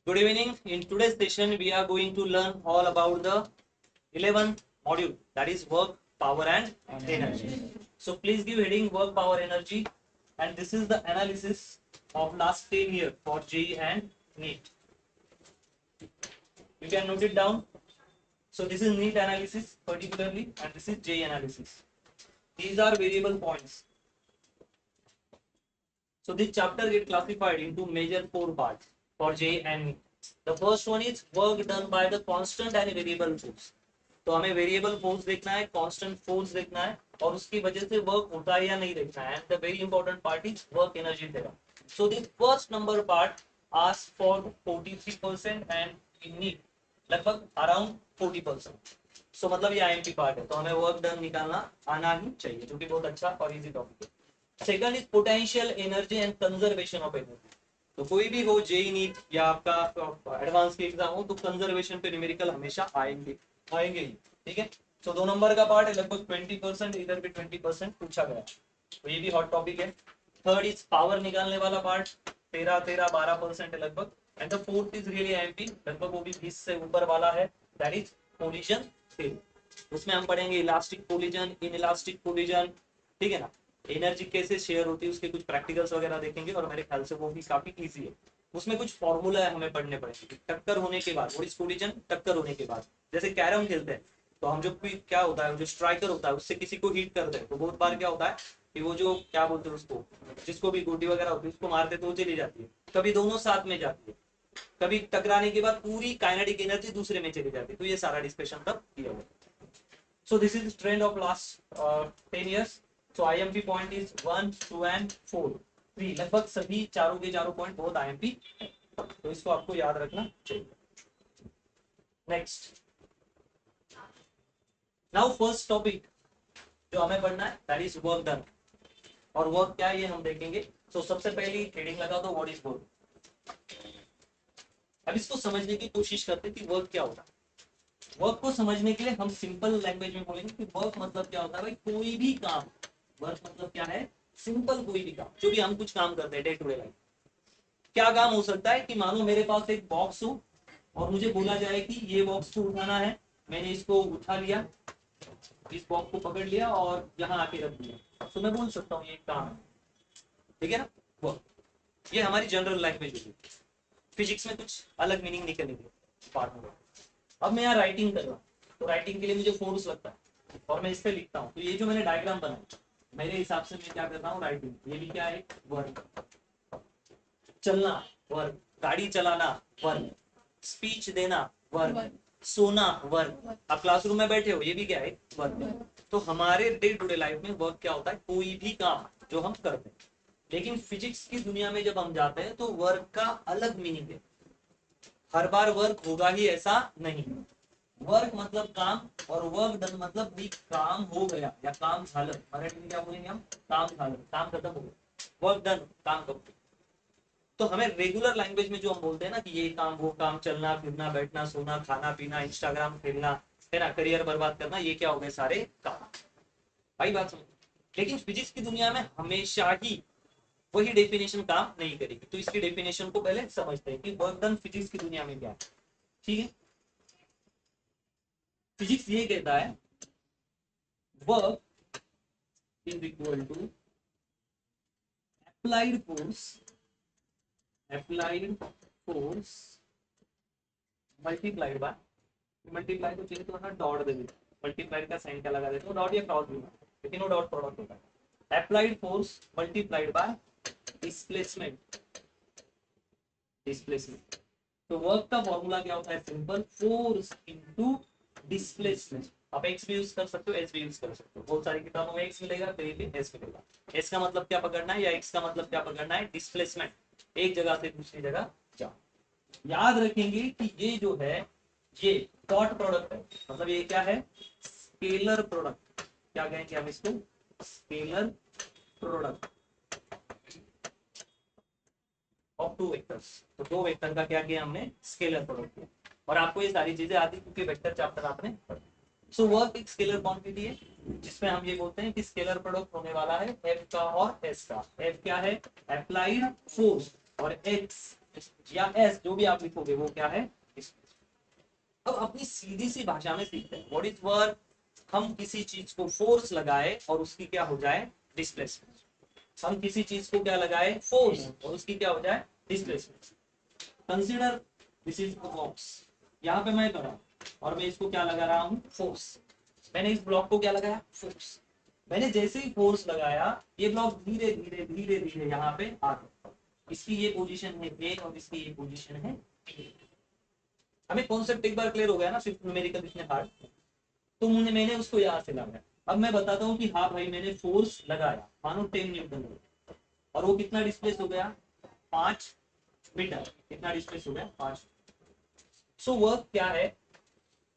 Good evening. In today's session, we are going to learn all about the 11th module, that is work, power, and energy. So please give heading work, power, energy, and this is the analysis of last 10 years for JEE and NEET. You can note it down. So this is NEET analysis particularly, and this is JEE analysis. These are variable points. So this chapter get classified into major 4 parts for JEE and NEET. The first one is work done by the constant and variable force. तो हमें variable force देखना है, constant force देखना है और उसकी वजह से वर्क होता है या नहीं देखना है. And the very important part is work energy theorem. So the first number part ask for 43% and in need लगभग अराउंड 40%. सो मतलब ये आईएमपी पार्ट है, तो हमें वर्क डन निकालना आना ही चाहिए, जो कि बहुत अच्छा और इजी टॉपिक है. Second is potential energy and conservation of energy. तो कोई भी हो जेई नीट या आपका एडवांस के एग्जाम हो तो कंजर्वेशन पे न्यूमेरिकल हमेशा आएंगे ही. ठीक है. तो 2 नंबर का पार्ट है, लगभग 20%, इधर भी 20% पूछा गया, तो ये भी हॉट टॉपिक है. थर्ड इज पावर निकालने वाला पार्ट 13-12% है लगभग. And the fourth is really MP, लगभग वो भी 20 से ऊपर वाला है, दैट इज कोलिजन थ्योरी. उसमें हम पढ़ेंगे इलास्टिक कोलिजन, इनइलास्टिक कोलिजन, ठीक है ना. एनर्जी कैसे शेयर होती है उसके कुछ प्रैक्टिकल्स वगैरह देखेंगे और मेरे ख्याल से वो भी काफी इजी है. उसमें कुछ फॉर्मूला हमें पढ़ने पड़ेंगे. टक्कर होने के बाद, व्हाट इज कोलिजन, टक्कर होने के बाद. जैसे कैरम खेलते हैं तो हम जो क्या होता है, जो स्ट्राइकर होता है उससे किसी को हिट करते हैं तो बहुत बार क्या होता है कि वो जो क्या बोलते हैं उसको, जिसको भी गोटी वगैरह होती है उसको मारते तो वो चली जाती है. कभी दोनों साथ में जाती है, कभी टकराने के बाद पूरी काइनेटिक एनर्जी दूसरे में चली जाती है. तो ये सारा डिस्कशन तब किया हुआ. So this is trend of last 10 years. So IMP point is 1, 2 and 4. 3 लगभग सभी चारों के चारों पॉइंट बहुत IMP है, तो इसको आपको याद रखना चाहिए. नेक्स्ट, नाउ फर्स्ट टॉपिक जो हमें पढ़ना है दैट इज वर्क डन. और वर्क क्या है ये हम देखेंगे. तो सबसे पहली हेडिंग लगा दो व्हाट इज वर्क. अब इसको समझने की कोशिश करते हैं कि वर्क क्या होता है. वर्क को समझने के लिए हम सिंपल लैंग्वेज में बोलेंगे कि वर्क मतलब क्या होता है भाई, कोई भी काम. वर्क मतलब क्या है, सिंपल कोई भी काम, जो भी हम कुछ काम करते हैं डे टू डे लाइफ. क्या काम हो सकता है कि मानो मेरे पास एक बॉक्स हो और मुझे बोला जाए कि ये बॉक्स को उठाना है. मैंने इसको उठा लिया, इस बॉक्स को पकड़ लिया और यहाँ आके रख दिया, तो मैं बोल सकता हूँ ये काम है. ठीक है ना. वर्क ये हमारी जनरल लैंग्वेज होगी. फिजिक्स में कुछ अलग मीनिंग निकलेंगे बाद में. अब मैं यहाँ राइटिंग कर रहा हूँ तो राइटिंग के लिए मुझे फोर्स लगता है और मैं इस पे लिखता हूँ. तो ये जो मैंने डायग्राम बनाया मेरे हिसाब से मैं क्या करता हूँ, राइटिंग. ये भी क्या है, वर्क. चलना वर्क, गाड़ी चलाना वर्क, स्पीच देना वर्क, सोना वर्क, आप क्लासरूम में बैठे हो ये भी क्या है, वर्क. तो हमारे डे टू डे लाइफ में वर्क क्या होता है, कोई भी काम जो हम करते हैं. लेकिन फिजिक्स की दुनिया में जब हम जाते हैं तो वर्क का अलग मीनिंग है. हर बार वर्क होगा ही ऐसा नहीं. वर्क मतलब काम और वर्क डन मतलब भी काम हो गया या काम झालं. मराठी में क्या बोलेंगे हम, काम झालं, काम खत्म हो गया. वर्क डन, काम कंप्लीट. तो हमें रेगुलर लैंग्वेज में जो हम बोलते हैं ना कि ये काम वो काम, चलना फिरना, बैठना सोना, खाना पीना, इंस्टाग्राम खेलना, है ना, करियर बर्बाद करना, ये क्या हो गए सारे काम. भाई बात समझ. लेकिन फिजिक्स की दुनिया में हमेशा ही वही डेफिनेशन काम नहीं करेगी. तो इसकी डेफिनेशन को पहले समझते हैं कि वर्क डन फिजिक्स की दुनिया में क्या है. ठीक है. फिजिक्स ये कहता है work is equal to applied force multiplied by, multiply तो चाहिए तो ना डॉट दे देते. मल्टीप्लाइड का साइन क्या लगा देते हो, डॉट या क्रॉस भी, लेकिन वो डॉट प्रोडक्ट होता है. Applied force multiplied by displacement. Displacement. तो वर्क का फॉर्मूला क्या होता है, सिंपल, फोर्स इनटू डिस्प्लेसमेंट. आप एक्स भी यूज कर सकते हो, एस भी यूज कर सकते हो. बहुत सारी किताबों में एक्स मिलेगा, कहीं भी एस मिलेगा. एस का मतलब क्या पकड़ना है या एक्स का मतलब क्या पकड़ना है, डिस्प्लेसमेंट, एक जगह से दूसरी जगह जाओ. याद रखेंगे कि ये जो है ये डॉट प्रोडक्ट है, मतलब ये क्या है, स्केलर प्रोडक्ट. क्या कहेंगे हम इसको, scalar product of two vectors. तो दो वेक्टर का क्या किया हमने, स्केलर प्रोडक्ट किया. और आपको ये सारी चीजें आती क्योंकि वेक्टर चैप्टर आपने पढ़ा. सो वर्क एक स्केलर क्वांटिटी है जिसमें हम ये बोलते हैं कि स्केलर प्रोडक्ट होने वाला है एफ का और एस का. एफ क्या है, अप्लाइड फोर्स, और एक्स या एस, जो भी आप लिखोगे वो क्या है, डिस्प्लेसमेंट। अब अपनी सीधी सी भाषा में सीखते हैं व्हाट इज वर्क। हम किसी चीज को फोर्स लगाए और उसकी क्या हो जाए, डिस्प्लेसमेंट। हम किसी चीज को क्या लगाए, फोर्स, और उसकी क्या हो जाए, displacement. Consider this is a box, यहाँ पे मैं करा और मैं इसको क्या लगा रहा हूँ, फोर्स। मैंने इस ब्लॉक को क्या लगाया, फोर्स। मैंने जैसे ही फोर्स लगाया ये ब्लॉक धीरे धीरे धीरे धीरे यहाँ पे आ गया। इसकी ये पोजीशन है ए और इसकी ये पोजीशन है बी। हमें कॉन्सेप्ट एक बार क्लियर हो गया ना, फिफ्थ न्यूमेरिकल इतने हार्ड, तो मैंने उसको यहाँ से लगाया। अब मैं बताता हूँ कि हाँ भाई मैंने फोर्स लगाया, मानो 10 न्यूटन और वो कितना डिस्प्लेस हो गया, 5 मीटर। कितना डिस्प्लेस हो गया, 5। सो वर्क क्या है,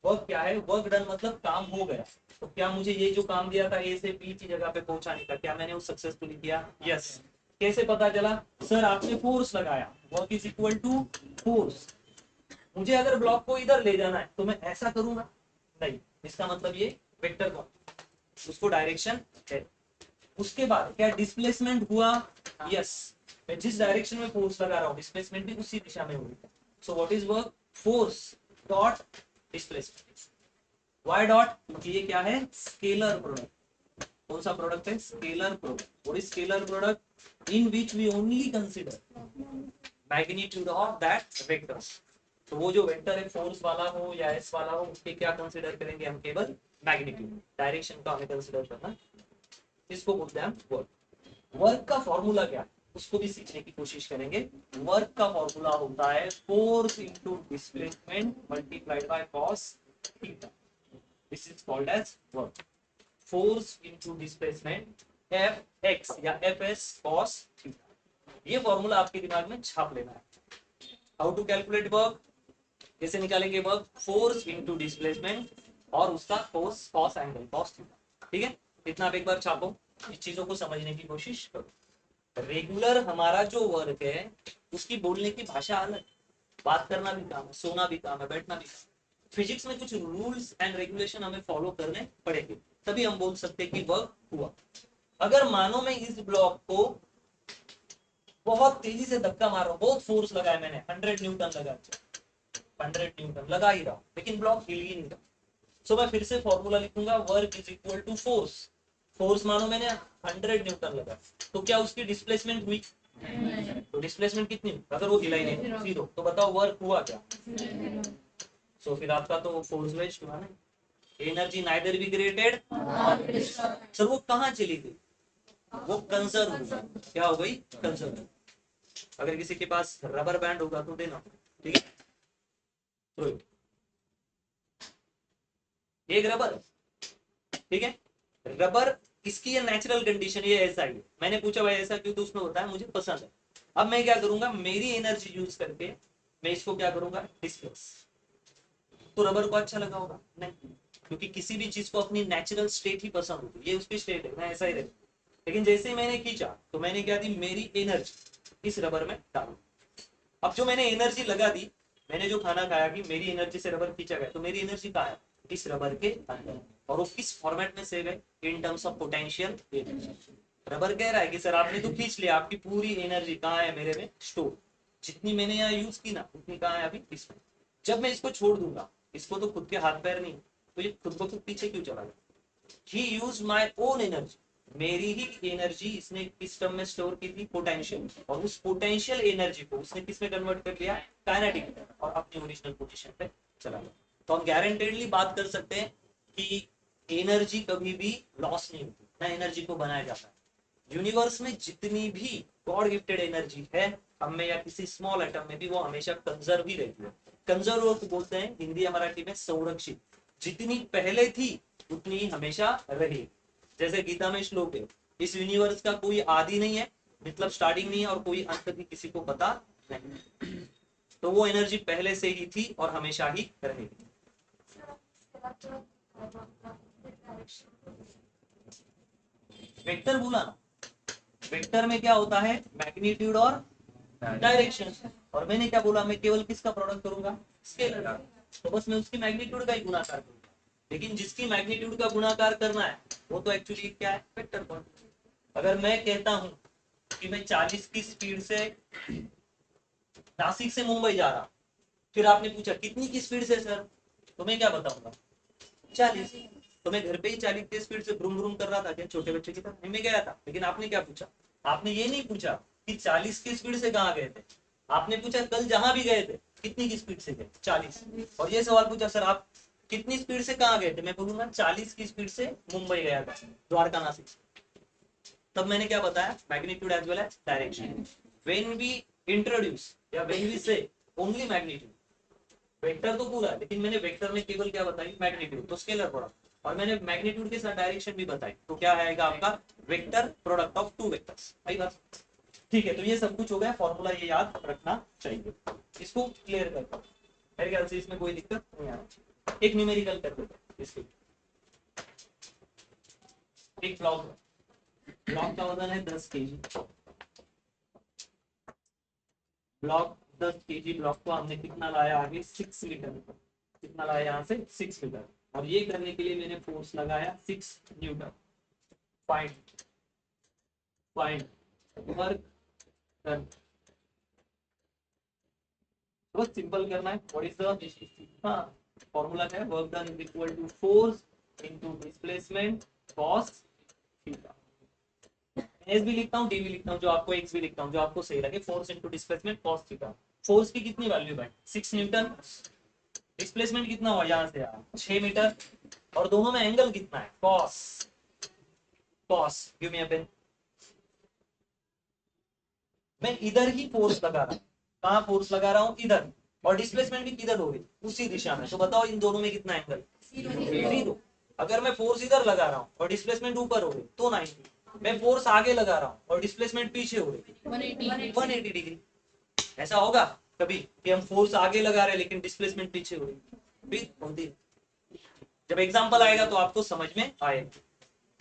वर्क क्या है, वर्क डन मतलब काम हो गया। तो क्या मुझे ये जो काम दिया था ए से बी की जगह पे पहुंचाने का, क्या मैंने वो सक्सेसफुली किया, यस। कैसे पता चला, सर आपने फोर्स लगाया, work is equal to force. मुझे अगर ब्लॉक को इधर ले जाना है तो मैं ऐसा करूंगा, नहीं, इसका मतलब ये वेक्टर कौन, उसको डायरेक्शन है। उसके बाद क्या डिस्प्लेसमेंट हुआ, यस। मैं जिस डायरेक्शन में फोर्स लगा रहा हूँ डिस्प्लेसमेंट भी उसी दिशा में होगी। So what is work, force dot displacement. Why dot, क्योंकि ये क्या है, स्केलर प्रोडक्ट। कौन सा प्रोडक्ट है, scalar product. What is scalar product, in which we only consider magnitude of that vector. तो वो जो वेक्टर है फोर्स वाला हो या एस वाला हो, उसके क्या कंसीडर करेंगे हम, केवल मैग्नीट्यूड, डायरेक्शन का हमें कंसीडर करना। इसको बोलते हैं वर्क। वर्क का फॉर्मूला क्या है उसको भी सीखने की कोशिश करेंगे। वर्क का फॉर्मूला होता है force into displacement multiplied by cos theta. This is called as work. Force into displacement F X या एफ एस कॉस थीटा। ये फॉर्मूला आपके दिमाग में छाप लेना है। हाउ टू कैलकुलेट वर्क, कैसे निकालेंगे वर्क, फोर्स इनटू डिस्प्लेसमेंट और उसका cos, cos angle cos theta. ठीक है, इतना आप एक बार छापो, इस चीजों को समझने की कोशिश करो। रेगुलर हमारा जो वर्क है उसकी बोलने की भाषा अलग, बात करना भी काम है, सोना भी काम है, बैठना भी काम है। फिजिक्स में कुछ रूल्स एंड रेगुलेशन हमें फॉलो करने पड़ेंगे, तभी हम बोल सकते हैं कि वर्क हुआ। अगर मानो मैं इस ब्लॉक को बहुत तेजी से धक्का मार रहा हूँ, बहुत फोर्स लगाया मैंने, 100 न्यूटन लगा, 100 न्यूटन लगा ही रहा, लेकिन ब्लॉक हिल ही नहीं रहा। सो मैं फिर से फॉर्मूला लिखूंगा, work is equal to force. Force मानो मैंने 100 न्यूटन लगा, तो क्या उसकी डिस्प्लेसमेंट हुई, तो डिस्प्लेसमेंट कितनी, अगर वो हिला ही नहीं, जीरो, तो बताओ वर्क हुआ क्या। सो फिर आपका तो फोर्स वेस्ट हुआ ना, energy neither be created. Sir वो कहाँ चली गई, वो कंजर्व हो गई, क्या हो गई, कंजर्व। अगर किसी के पास रबर बैंड होगा तो देना, ठीक है, तो एक रबर, ठीक है, रबर, इसकी ये नेचुरल कंडीशन, ये ऐसा ही है। मैंने पूछा भाई ऐसा क्यों, तो उसने बताया मुझे पसंद है। अब मैं क्या करूंगा, मेरी एनर्जी यूज करके मैं इसको क्या करूंगा, डिस्प्लेस। तो रबर को अच्छा लगा होगा, नहीं, क्योंकि किसी भी चीज को अपनी नेचुरल स्टेट ही पसंद होती है, ये उसकी स्टेट है, मैं ऐसा ही रहता। लेकिन जैसे ही मैंने खींचा तो मैंने क्या दी, मेरी एनर्जी इस रबर में डालू। अब जो मैंने एनर्जी लगा दी, मैंने जो खाना खाया कि मेरी एनर्जी से रबर खींचा गया, तो मेरी एनर्जी कहाँ है, इस रबर के अंदर। और वो किस फॉर्मेट में सेव है, in terms of potential energy. Rubber कह रहा है कि सर आपने तो खींच लिया, आपकी पूरी एनर्जी कहाँ है, मेरे में स्टोर। जितनी मैंने यहाँ यूज की ना, उतनी कहाँ है अभी इसमें। जब मैं इसको छोड़ दूंगा, इसको तो खुद के हाथ पैर नहीं, तो ये खुद ब खुद पीछे क्यों चला गया। ही यूज माई ओन एनर्जी, मेरी ही एनर्जी इसने किस टर्म में स्टोर की थी, पोटेंशियल, और उस पोटेंशियल एनर्जी को उसने किस में कन्वर्ट कर लिया, काइनेटिक, और अपनी ओरिजिनल पोजीशन पे चला गया। तो हम गारंटेडली बात कर सकते हैं कि एनर्जी कभी भी लॉस नहीं होती, ना एनर्जी को बनाया जाता है। यूनिवर्स में जितनी भी गॉड गिफ्टेड एनर्जी है, हम में या किसी स्मॉल एटम में भी, वो हमेशा कंजर्व ही रहती है। कंजर्व को बोलते हैं हिंदी मराठी में संरक्षित। जितनी पहले थी उतनी हमेशा रहेगी। जैसे गीता में श्लोक है, इस यूनिवर्स का कोई आदि नहीं है, मतलब स्टार्टिंग नहीं है, और कोई अंत भी किसी को पता नहीं। तो वो एनर्जी पहले से ही थी और हमेशा ही रहेगी। वेक्टर बोला ना, वेक्टर में क्या होता है, मैग्नीट्यूड और डायरेक्शन। और मैंने क्या बोला, मैं केवल किसका प्रोडक्ट करूंगा, स्केलर का। तो बस मैं उसकी मैग्नीट्यूड का ही गुणाकार करूंगा। लेकिन जिसकी मैग्नीट्यूड का गुणाकार करना है वो तो एक्चुअली क्या है, वेक्टर क्वांटिटी। अगर मैं कहता हूं कि मैं 40 की स्पीड से नासिक से मुंबई जा रहा, फिर आपने पूछा कितनी की स्पीड से सर, तो मैं क्या बताऊंगा 40। तो मैं घर पे ही 40 की स्पीड से ब्रूम ब्रूम कर रहा था क्या छोटे बच्चे की तरह, मैं गया था। लेकिन आपने क्या पूछा, आपने ये नहीं पूछा कि 40 की स्पीड से कहाँ गए थे, आपने पूछा कल जहां भी गए थे कितनी की स्पीड से गए, 40। और ये सवाल पूछा सर आप कितनी स्पीड से कहाँ गए थे, मैं बोलूंगा 40 की स्पीड से मुंबई गया था, द्वारका नासिक। तब मैंने क्या बताया, magnitude as well as direction. When we introduce या when we say only magnitude, vector तो पूरा है लेकिन मैंने वेक्टर में केवल क्या बताई, मैग्नीट्यूड, तो स्केलर प्रोडक्ट, और मैंने मैग्नीट्यूड के साथ डायरेक्शन भी बताई, तो क्या आएगा आपका vector product of two vectors. सही बात, ठीक है। तो ये सब कुछ हो गया, फॉर्मूला ये याद रखना चाहिए। इसको क्लियर करता हूँ, मेरे ख्याल से इसमें कोई दिक्कत नहीं आना चाहिए। एक न्यूमेरिकल कर देते हैं इसके, एक ब्लॉक, ब्लॉक का वजन है 10 केजी, ब्लॉक 10 केजी, ब्लॉक को हमने कितना लाया आगे 6 मीटर, कितना लाया यहाँ से 6 मीटर, और ये करने के लिए मैंने फोर्स लगाया 6 newton. Find find work done, बहुत सिंपल करना है। व्हाट इज द, हाँ फॉर्मूला क्या है, work done is equal to force into displacement cos theta. S भी लिखता हूँ, डी भी लिखता हूँ, जो आपको एक्स भी लिखता हूँ, जो आपको सही लगे। Force into displacement cos theta. Force की कितनी वैल्यू है 6 न्यूटन, डिस्प्लेसमेंट कितना हुआ यहाँ से यार 6 मीटर, और दोनों में एंगल कितना है कॉस, कॉस गिव मी अ पेन। मैं इधर ही फोर्स लगा रहा हूँ, कहाँ फोर्स लगा रहा हूँ इधर, और डिस्प्लेसमेंट भी किधर हो गई उसी दिशा में, तो बताओ इन दोनों में कितना एंगल, जीरो। अगर मैं फोर्स इधर लगा रहा हूँ और डिस्प्लेसमेंट ऊपर हो गई तो 90, मैं फोर्स आगे लगा रहा हूँ और डिस्प्लेसमेंट पीछे हो गई 180 डिग्री। ऐसा होगा कभी कि हम फोर्स आगे लगा रहे हैं लेकिन डिस्प्लेसमेंट पीछे हो गई, होती है। जब एग्जांपल आएगा तो आपको समझ में आएगा,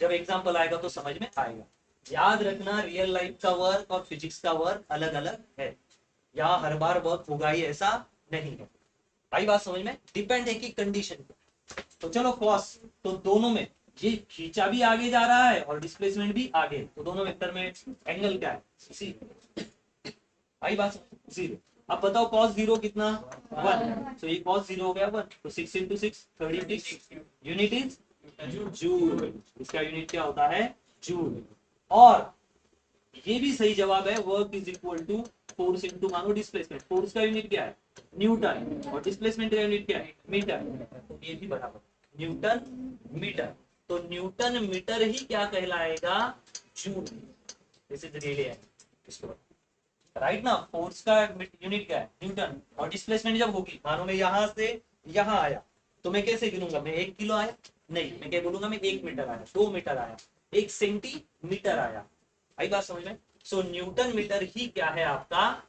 जब एग्जांपल आएगा तो समझ में आएगा। याद रखना रियल लाइफ का वर्क और फिजिक्स का वर्क अलग अलग है, यहाँ हर बार वर्क होगा ही ऐसा नहीं है। आई बात समझ में, डिपेंड है कि कंडीशन पे। तो चलो कॉस, तो दोनों में ये खींचा भी आगे जा रहा है और डिस्प्लेसमेंट भी आगे, तो दोनों वेक्टर में एंगल क्या है सी। आई बात, जीरो। अब बताओ कॉस जीरो कितना 1, तो ये कॉस जीरो हो गया 1, तो 6 इंटू 6 36, यूनिट इज जूल, इसका यूनिट क्या होता है जूल। और ये भी सही जवाब है, work is equal to force into मानो डिस्प्लेसमेंट, फोर्स का यूनिट क्या है न्यूटन, और डिस्प्लेसमेंट का यूनिट क्या है मीटर, तो ये भी बराबर न्यूटन मीटर, तो न्यूटन मीटर ही क्या कहलाएगा जूल। दिस इज रियली इसको राइट ना, फोर्स का यूनिट क्या है न्यूटन, और डिस्प्लेसमेंट जब होगी, मानो मैं यहाँ से यहाँ आया, तो मैं कैसे गिनूंगा, मैं 1 किलो आया नहीं, मैं क्या बोलूंगा मैं 1 मीटर आया, 2 मीटर आया, 1 सेंटीमीटर आया। आई बात समझ में, सो न्यूटन मीटर ही क्या है आपका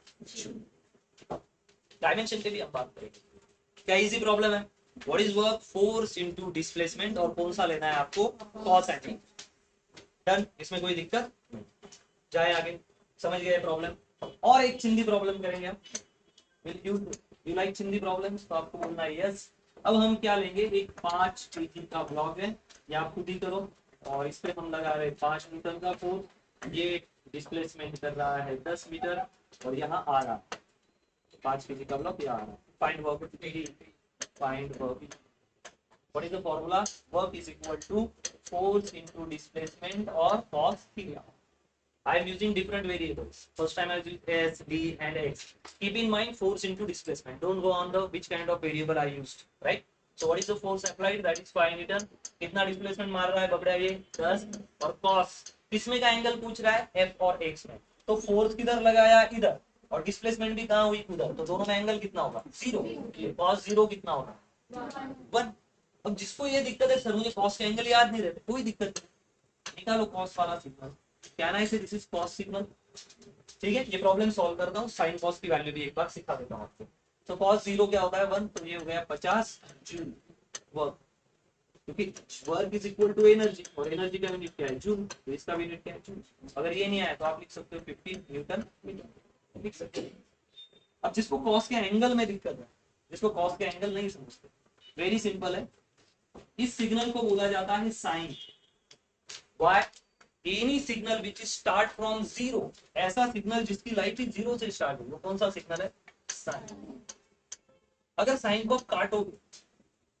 डायमेंशन पे भी हम बात करेंगे। क्या इजी प्रॉब्लम है, what is work force into displacement, और कौन सा लेना है आपको कॉस एंगल। डन, इसमें कोई दिक्कत जाए आगे, समझ गए प्रॉब्लम। और एक चिंदी प्रॉब्लम करेंगे हम, यू लाइक चिंदी प्रॉब्लम्स, तो आपको बोलना है यस। अब हम क्या लेंगे, एक 5 केजी का ब्लॉक है, या आप खुद ही करो, और इस पे हम लगा रहे 5 न्यूटन का फोर्स, ये डिस्प्लेसमेंट कर रहा है 10 मीटर, और यहाँ आ रहा 5 केजी का ब्लॉक यहाँ आ रहा। Find work, find work, what is the formula, work is equal to force into displacement or cos theta. I am using different variables. First time I used S, D and X. Keep in mind force into displacement. Don't go on the which kind of variable I used, right? So what is the force applied? That is 5 Newton. कितना displacement मार रहा है बबड़ा ये 10, और cos किसमें का angle पूछ रहा है F और X में, तो फोर्स किधर लगाया इधर, और डिस्प्लेसमेंट भी कहाँ हुई उधर, तो दोनों में एंगल कितना होगा 0, cos 0 कितना होगा 1। अब जिसको ये दिक्कत है सर मुझे कॉस के एंगल याद नहीं रहते, कोई दिक्कत नहीं, निकालो कॉस वाला सिग्नल, क्या ना इसे दिस इज कॉस सिग्नल। ठीक है, ये प्रॉब्लम सॉल्व करता हूँ, साइन कॉस की वैल्यू भी एक बार सिखा देता हूँ आपको। तो कॉस 0 क्या होता है 1, तो ये हो गया 50 जूल वर्क, क्योंकि work is equal to energy, और एनर्जी का यूनिट क्या है जूल, तो इसका भी यूनिट क्या है जूल। अगर ये नहीं आया तो आप लिख सकते हो 50 न्यूटन मीटर, लिख सकते हो। अब जिसको कॉस के एंगल में दिक्कत है, जिसको कॉस के एंगल नहीं समझते, वेरी सिंपल है, इस सिग्नल को बोला जाता है sine. Why, any signal which start from zero, ऐसा सिग्नल जिसकी लाइफ ही जीरो से स्टार्ट हुई, वो कौन सा सिग्नल है साइन। अगर साइन को आप काटोगे,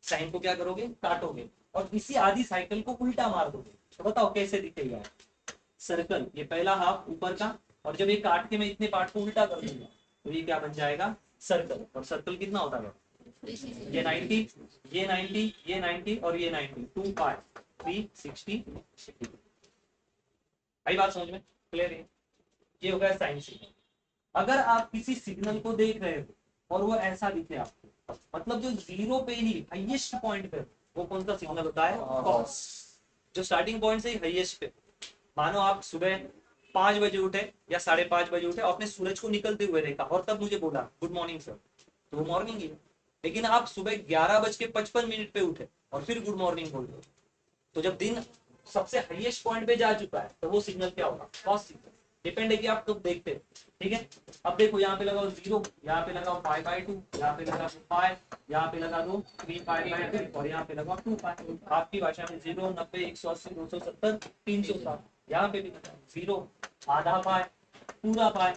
साइन को क्या करोगे, काटोगे और इसी आधी साइकिल को उल्टा मार दोगे, तो बताओ कैसे दिखेगा। सर्कल ये पहला हाफ ऊपर का, और जब ये काट के मैं इतने पार्ट को उल्टा कर दूंगा तो ये क्या बन जाएगा, सर्कल। और सर्कल कितना होता है, ये 90, ये 90, ये 90 और ये 90, 2 पाई 360। आई बात समझ में, क्लियर है। ये हो गया साइन सिग्नल। अगर आप किसी सिग्नल को देख रहे हो और वो ऐसा दिखे आपको, मतलब जो जीरो पे ही हाईएस्ट पॉइंट पे, वो कौन सा सिग्नल होता है, कॉस। जो स्टार्टिंग पॉइंट से ही हाईएस्ट पे, मानो आप सुबह 5 बजे उठे या 5:30 बजे उठे, आपने सूरज को निकलते हुए देखा और तब मुझे बोला गुड मॉर्निंग सर, तो वो मॉर्निंग ही है। लेकिन आप सुबह 11:55 पे उठे और फिर गुड मॉर्निंग बोल रहे, तो जब दिन सबसे हाईएस्ट पॉइंट पे जा चुका है तो वो सिग्नल क्या होगा, कॉस सिग्नल। डिपेंड है कि आप कब देखते हैं, ठीक है। अब देखो यहाँ पे लगाओ 0, यहाँ पे लगाओ π/2, यहाँ पे लगा दो पाई, यहाँ पे लगा दो 3π/2 और यहाँ पे लगाओ 2 पाई। आपकी भाषा में 0, 90, 180, 270, 360। यहाँ पे भी 0, आधा पाई, पूरा पाई,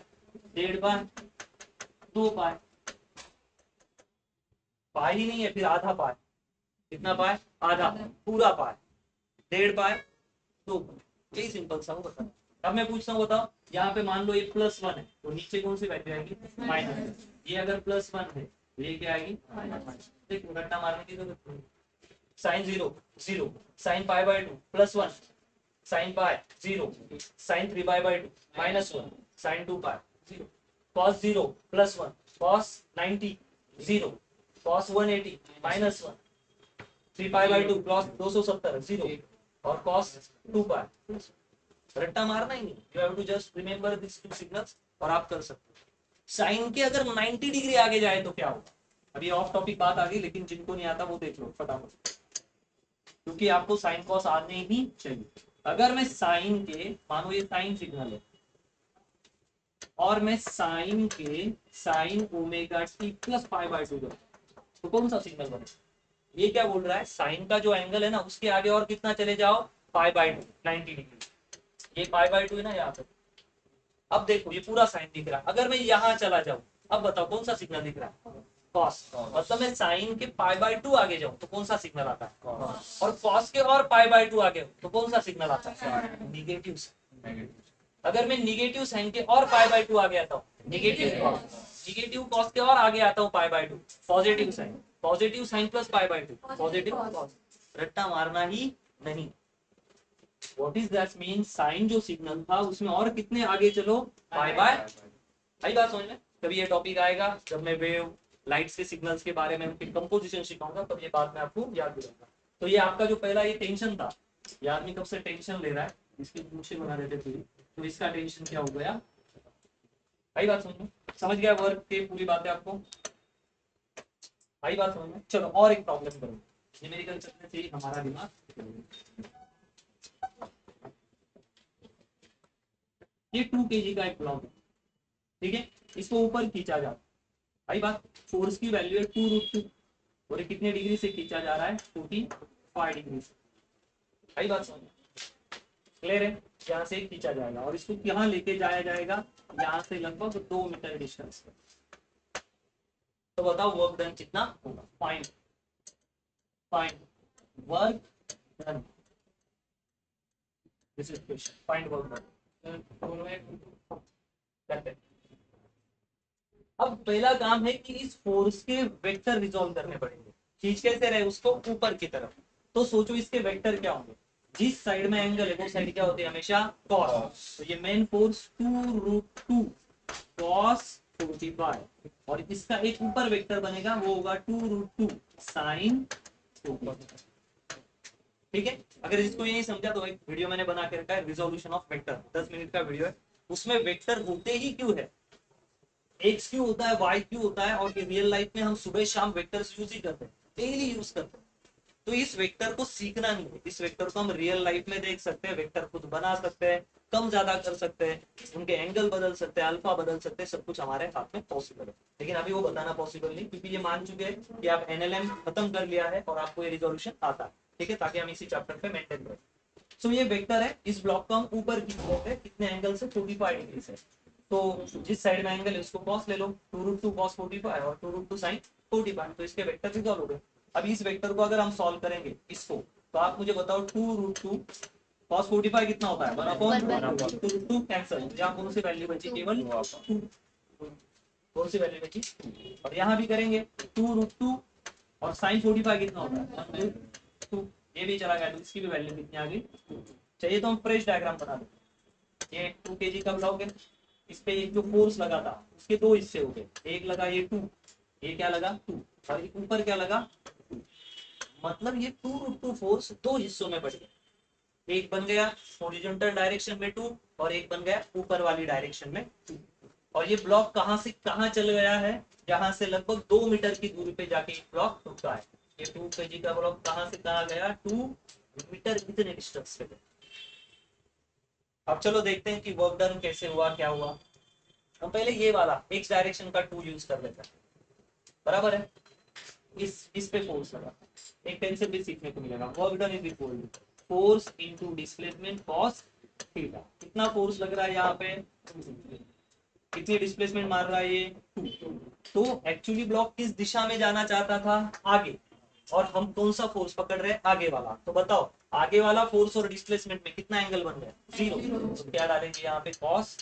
1.5 पाई, 2 पाई, पाई ही नहीं है फिर आधा पाई, कितना पाई, आधा, पूरा पाई, 1.5 पाई, 2 पाई। यही सिंपल सा वो बता। अब मैं पूछता हूँ, बताओ यहाँ पे मान लो ये +1 है तो नीचे कौन सी वैल्यू आएगी, माइनस। ये अगर +1 है तो ये क्या आएगी, देखो रट्टा मारने की जरूरत नहीं। Sine 0 0, sine π/2 +1, sine pi 0, sine 3π/2 -1, sine 2π 0, cos 0 +1, cos 90 0, cos 180 -1, 3π/2 cos 270 0 और cos 2π। रट्टा मारना ही नहीं, you have to just remember this two signals और आप कर सकते हो। साइन के अगर 90 डिग्री आगे जाए तो क्या होगा, अभी ऑफ टॉपिक बात आ गई, लेकिन जिनको नहीं आता वो देख लो फटाफट, क्योंकि आपको साइन कॉस आने ही चाहिए। अगर मैं साइन के, मानो ये साइन सिग्नल है और मैं साइन के साइन ओमेगा टी प्लस π/2 तो कौन सा सिग्नल बने। ये क्या बोल रहा है, साइन का जो एंगल है ना उसके आगे और कितना चले जाओ, π/2 90 डिग्री। ये π/2 है ना यहाँ पे। अब देखो ये पूरा साइन दिख रहा है, अगर मैं यहाँ चला जाऊं, अब बताओ कौन सा सिग्नल दिख रहा है, कॉस। मतलब मैं साइन के π/2 आगे जाऊं तो कौन सा सिग्नल आता है, और कॉस के और π/2 आगे तो कौन सा सिग्नल आता है, निगेटिव। अगर मैं निगेटिव साइन के और π/2 आगे आता हूँ, निगेटिव कॉस के और आगे आता हूँ π/2, positive sine plus π/2, positive cos. रट्टा मारना ही नहीं। What is that mean, sine जो सिग्नल था उसमें और कितने आगे चलो, π/2। आई बात समझ में। कभी ये टॉपिक आएगा जब मैं वेव लाइट्स के सिग्नल्स के बारे में उनकी कंपोजिशन सिखाऊंगा, तब ये बात मैं आपको याद दिलाऊंगा। तो ये आपका जो पहला ये टेंशन था, ये आदमी कब से टेंशन ले रहा है, इसकी पूछे बना देते थे, तो इसका टेंशन क्या हो गया। आई बात समझ में, समझ गया वर्क के पूरी बातें आपको, आई बात समझ में। चलो और एक प्रॉब्लम करो, न्यूमेरिकल चलने से ही हमारा दिमाग। ये 2 kg का एक ब्लॉक है, ठीक है, इसको ऊपर खींचा जाता है। आई बात, फोर्स की वैल्यू है 2√2 और ये कितने डिग्री से खींचा जा रहा है, 45 डिग्री से। आई बात समझ, क्लियर है। यहाँ से खींचा जाएगा और इसको यहाँ लेके जाया जाएगा, यहाँ से लगभग 2 मीटर डिस्टेंस पर। तो बताओ वर्क डन कितना होगा, find work done, this is question, find work done. अब पहला काम है कि इस फोर्स के वेक्टर रिजॉल्व करने पड़ेंगे। खींच कैसे रहे उसको, ऊपर की तरफ। तो सोचो इसके वेक्टर क्या होंगे, जिस साइड में एंगल है वो साइड क्या होती है, हमेशा कॉस। तो ये मेन फोर्स 2√2 कॉस 45 और इसका एक ऊपर वेक्टर बनेगा, वो होगा 2√2 साइन। ठीक है। अगर इसको ये नहीं समझा तो एक वीडियो मैंने बना के रखा है, रिजोल्यूशन ऑफ वेक्टर, 10 मिनट का वीडियो है। उसमें वेक्टर होते ही क्यों है, एक्स क्यों होता है, वाई क्यों होता है, और रियल लाइफ में हम सुबह शाम वेक्टर्स यूज ही करते हैं, डेली यूज करते हैं। तो इस वेक्टर को सीखना नहीं है, इस वेक्टर को हम रियल लाइफ में देख सकते हैं, वेक्टर खुद बना सकते हैं, कम ज्यादा कर सकते हैं, उनके एंगल बदल सकते हैं, अल्फा बदल सकते हैं, सब कुछ हमारे हाथ में पॉसिबल है। लेकिन अभी वो बताना पॉसिबल नहीं, क्योंकि ये मान चुके हैं कि आप एनएलएम खत्म कर लिया है और आपको ये रिजोल्यूशन आता है, ठीक है, ताकि हम इसी चैप्टर पे मेंटेन करें। सो ये वेक्टर है, इस ब्लॉक को हम ऊपर की तरफ है, कितने एंगल से, 45 डिग्री से। तो जिस साइड में एंगल है उसको कॉस ले लो, 2√2 cos 45 और 2√2 sin 45, तो इसके वेक्टर रिजॉल्व हो गए। अब इस वेक्टर को अगर हम सॉल्व करेंगे इसको, तो आप मुझे बताओ 2√2 cos 45 कितना होता है, 1/2 कैंसिल, यहाँ कौन सी वैल्यू बची, केवल 2, कौन सी वैल्यू बची, और यहाँ भी करेंगे 2√2 और sin 45 कितना होता है 1/2, ये भी चला गया, तो इसकी भी वैल्यू कितनी आ गई। चाहिए तो हम फ्रेश डायग्राम बना दें। ये 2 kg का ब्लॉक है, इस पे एक जो फोर्स लगा था उसके दो हिस्से हो गए, एक लगा ये 2, ये क्या लगा 2, और एक ऊपर क्या लगा 2, मतलब ये 2√2 फोर्स दो हिस्सों में बढ़ गया, एक बन गया हॉरिजॉन्टल डायरेक्शन में 2 और एक बन गया ऊपर वाली डायरेक्शन में 2। और ये ब्लॉक कहां से कहां चल गया है, जहां से लगभग 2 मीटर की दूरी पे जाके ये ब्लॉक रुका है। ये 2 kg का ब्लॉक कहां से कहां गया, 2 मीटर इतने डिस्टेंस पे गया। अब चलो देखते हैं कि वर्क डन कैसे हुआ, क्या हुआ। हम पहले ये वाला एक्स डायरेक्शन का 2 यूज कर लेते हैं, बराबर है, इस पे फोर्स लगा, एक टेंशन भी सीखने को मिलेगा। Work done is equal to force into displacement cos theta. कितना फोर्स लग रहा है यहाँ पे, कितनी डिस्प्लेसमेंट मार रहा है ये 2। तो एक्चुअली ब्लॉक किस दिशा में जाना चाहता था, आगे, और हम कौन सा फोर्स पकड़ रहे हैं, आगे वाला। तो बताओ आगे वाला फोर्स और डिस्प्लेसमेंट में कितना एंगल बन गया, 0। तो क्या डालेंगे यहाँ पे कॉस।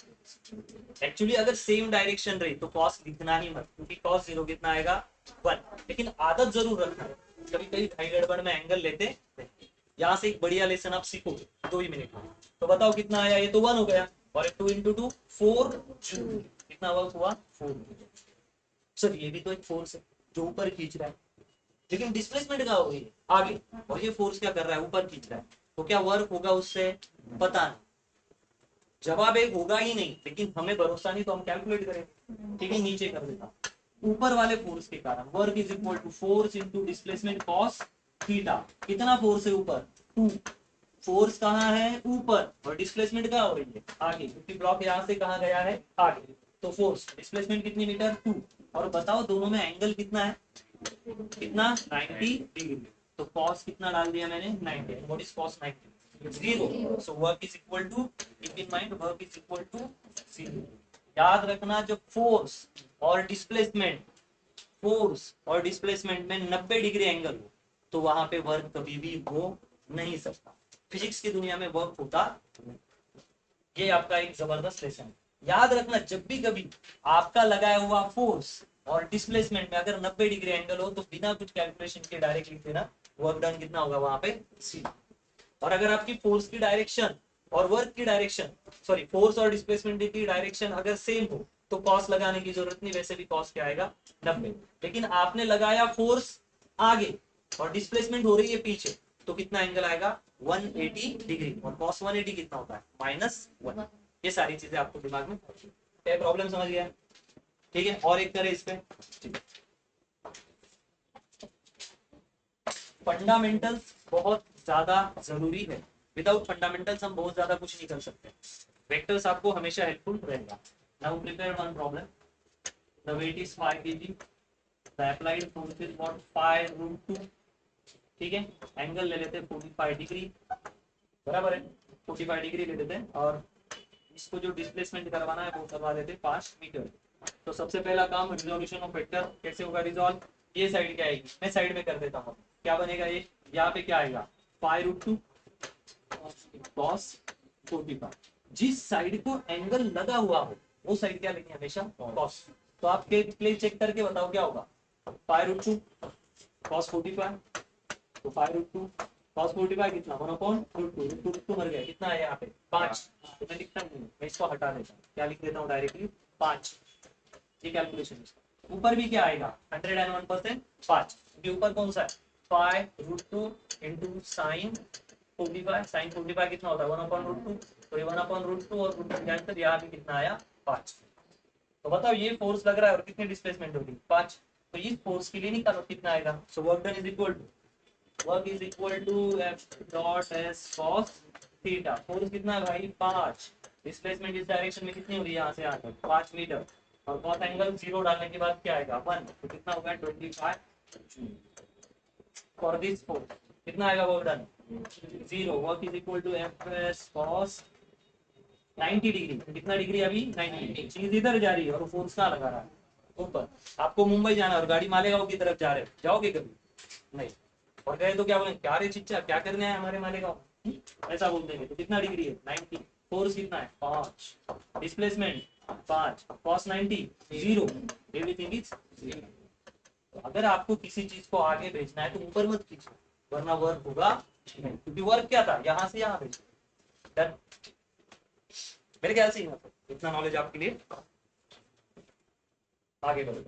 एक्चुअली अगर सेम डायरेक्शन रही तो कॉस लिखना ही मत, क्योंकि कॉस 0 कितना आएगा 1। लेकिन आदत जरूर रखना है, कभी कभी भाई गड़बड़ में एंगल लेते। यहाँ से एक बढ़िया लेसन आप सीखोगे 2 ही मिनट में। तो बताओ कितना आया, ये तो 1 हो गया, और 2 इंटू 2 4 कितना वर्क हुआ 4। सर ये भी तो एक फोर्स है जो ऊपर खींच रहा है, लेकिन डिस्प्लेसमेंट क्या हो रही है आगे, और ये फोर्स क्या कर रहा है, ऊपर खींच रहा है। तो क्या वर्क होगा उससे, पता नहीं, जवाब एक होगा ही नहीं, लेकिन हमें भरोसा नहीं तो हम कैलकुलेट करेंगे। ठीक है, नीचे कर देता, ऊपर वाले फोर्स के कारण work is equal to force into displacement cos theta. कितना फोर्स है ऊपर 2, फोर्स कहाँ है ऊपर, और डिस्प्लेसमेंट क्या हो रही है आगे, क्योंकि ब्लॉक यहाँ से कहाँ गया है आगे। तो फोर्स डिस्प्लेसमेंट कितनी मीटर 2, और बताओ दोनों में एंगल कितना है, कितना 90 डिग्री। तो cos कितना डाल दिया मैंने 90, what is cos 90, 0। So work is equal to, keep in mind work is equal to 0। याद रखना जब फोर्स और डिस्प्लेसमेंट, फोर्स और डिस्प्लेसमेंट में 90 डिग्री एंगल हो, तो वहां पे वर्क कभी भी हो नहीं सकता। फिजिक्स की दुनिया में वर्क होता नहीं। ये आपका एक जबरदस्त लेसन है। याद रखना जब भी कभी आपका लगाया हुआ फोर्स और डिस्प्लेसमेंट में अगर 90 डिग्री एंगल हो, तो बिना कुछ कैलकुलेशन के डायरेक्ट लिख देना, वर्क डन कितना होगा वहां पे सी। और अगर आपकी फोर्स की डायरेक्शन और वर्क की डायरेक्शन, सॉरी फोर्स और डिस्प्लेसमेंट की डायरेक्शन अगर सेम हो, तो कॉस लगाने की जरूरत नहीं, वैसे भी कॉस क्या आएगा 90। लेकिन आपने लगाया फोर्स आगे और डिस्प्लेसमेंट हो रही है पीछे, तो कितना एंगल आएगा 180 डिग्री, और cos 180 कितना होता है -1। ये सारी चीजें आपको दिमाग में, क्या प्रॉब्लम समझ गया, ठीक है। और एक करें इस पे, फंडामेंटल्स बहुत ज्यादा जरूरी है, विदाउट फंडामेंटल्स हम बहुत ज्यादा कुछ नहीं कर सकते। वेक्टर्स आपको हमेशा हेल्पफुल रहेगा। Now prepare one problem, the weight is 5 kg, the applied force is what 5√2। ठीक है, एंगल ले लेते हैं 45 डिग्री, बराबर है 45 डिग्री ले लेते हैं, और इसको जो डिस्प्लेसमेंट करवाना है वो करवा देते हैं 5 मीटर। तो सबसे पहला काम रिजोल्यूशन ऑफ वेक्टर कैसे होगा रिजॉल्व, ये साइड क्या आएगी, मैं साइड में कर देता हूँ, क्या बनेगा ये, यहाँ पे क्या आएगा 5√2 cos 45। जिस साइड को एंगल लगा हुआ हो वो साइड क्या लेंगे हमेशा cos। तो आप प्ले चेक करके बताओ क्या होगा, 5√2 cos 45, तो 5√2 cos 45 कितना 1/√2 मर गया, कितना है यहाँ पे 5। तो मैं लिखता हूँ, मैं इसको हटा देता हूँ, क्या लिख देता हूँ डायरेक्टली 5। ये कैलकुलेशन, ऊपर भी क्या आएगा 101% 5, क्योंकि ऊपर कौन सा है 5√2 इंटू साइन 45, साइन 45 कितना होता है 1/√2, तो ये 1/√2 और रूट कैंसिल, यहाँ भी कितना आया 5। तो बताओ ये फोर्स लग रहा है और कितनी डिस्प्लेसमेंट होगी 5, तो इस फोर्स के लिए निकालो कितना आएगा। So work done is equal to, work is equal to F dot S cos theta. Force कितना है भाई 5, डिस्प्लेसमेंट इस डायरेक्शन में कितनी हो रही है यहाँ से यहाँ तक 5 मीटर, और cos एंगल 0 डालने के बाद क्या आएगा 1, तो कितना होगा 25 फॉर दिस फोर्स, कितना आएगा work done 0। Work is equal to F S cos 90 degree. कितना डिग्री अभी? 90 डिग्री। चीज इधर जा रही है और फोर्स कहाँ लगा रहा है? ऊपर। आपको मुंबई जाना है और गाड़ी मालेगांव की तरफ जा रहे हो, जाओगे कभी? नहीं। और गए तो क्या बोले, क्या रे चिच्चा क्या करने आए हमारे मालेगांव, ऐसा बोल देंगे। तो कितना डिग्री है? 90। फोर्स कितना है? 5। डिस्प्लेसमेंट 5। कॉस 90 0। Everything is 0। तो अगर आपको किसी चीज को आगे भेजना है तो ऊपर मत खींचो, वरना वर्क होगा नहीं। क्योंकि वर्क क्या था, यहाँ से यहाँ भेजना। डन। मेरे ख्याल से इतना नॉलेज आपके लिए। आगे बढ़ो।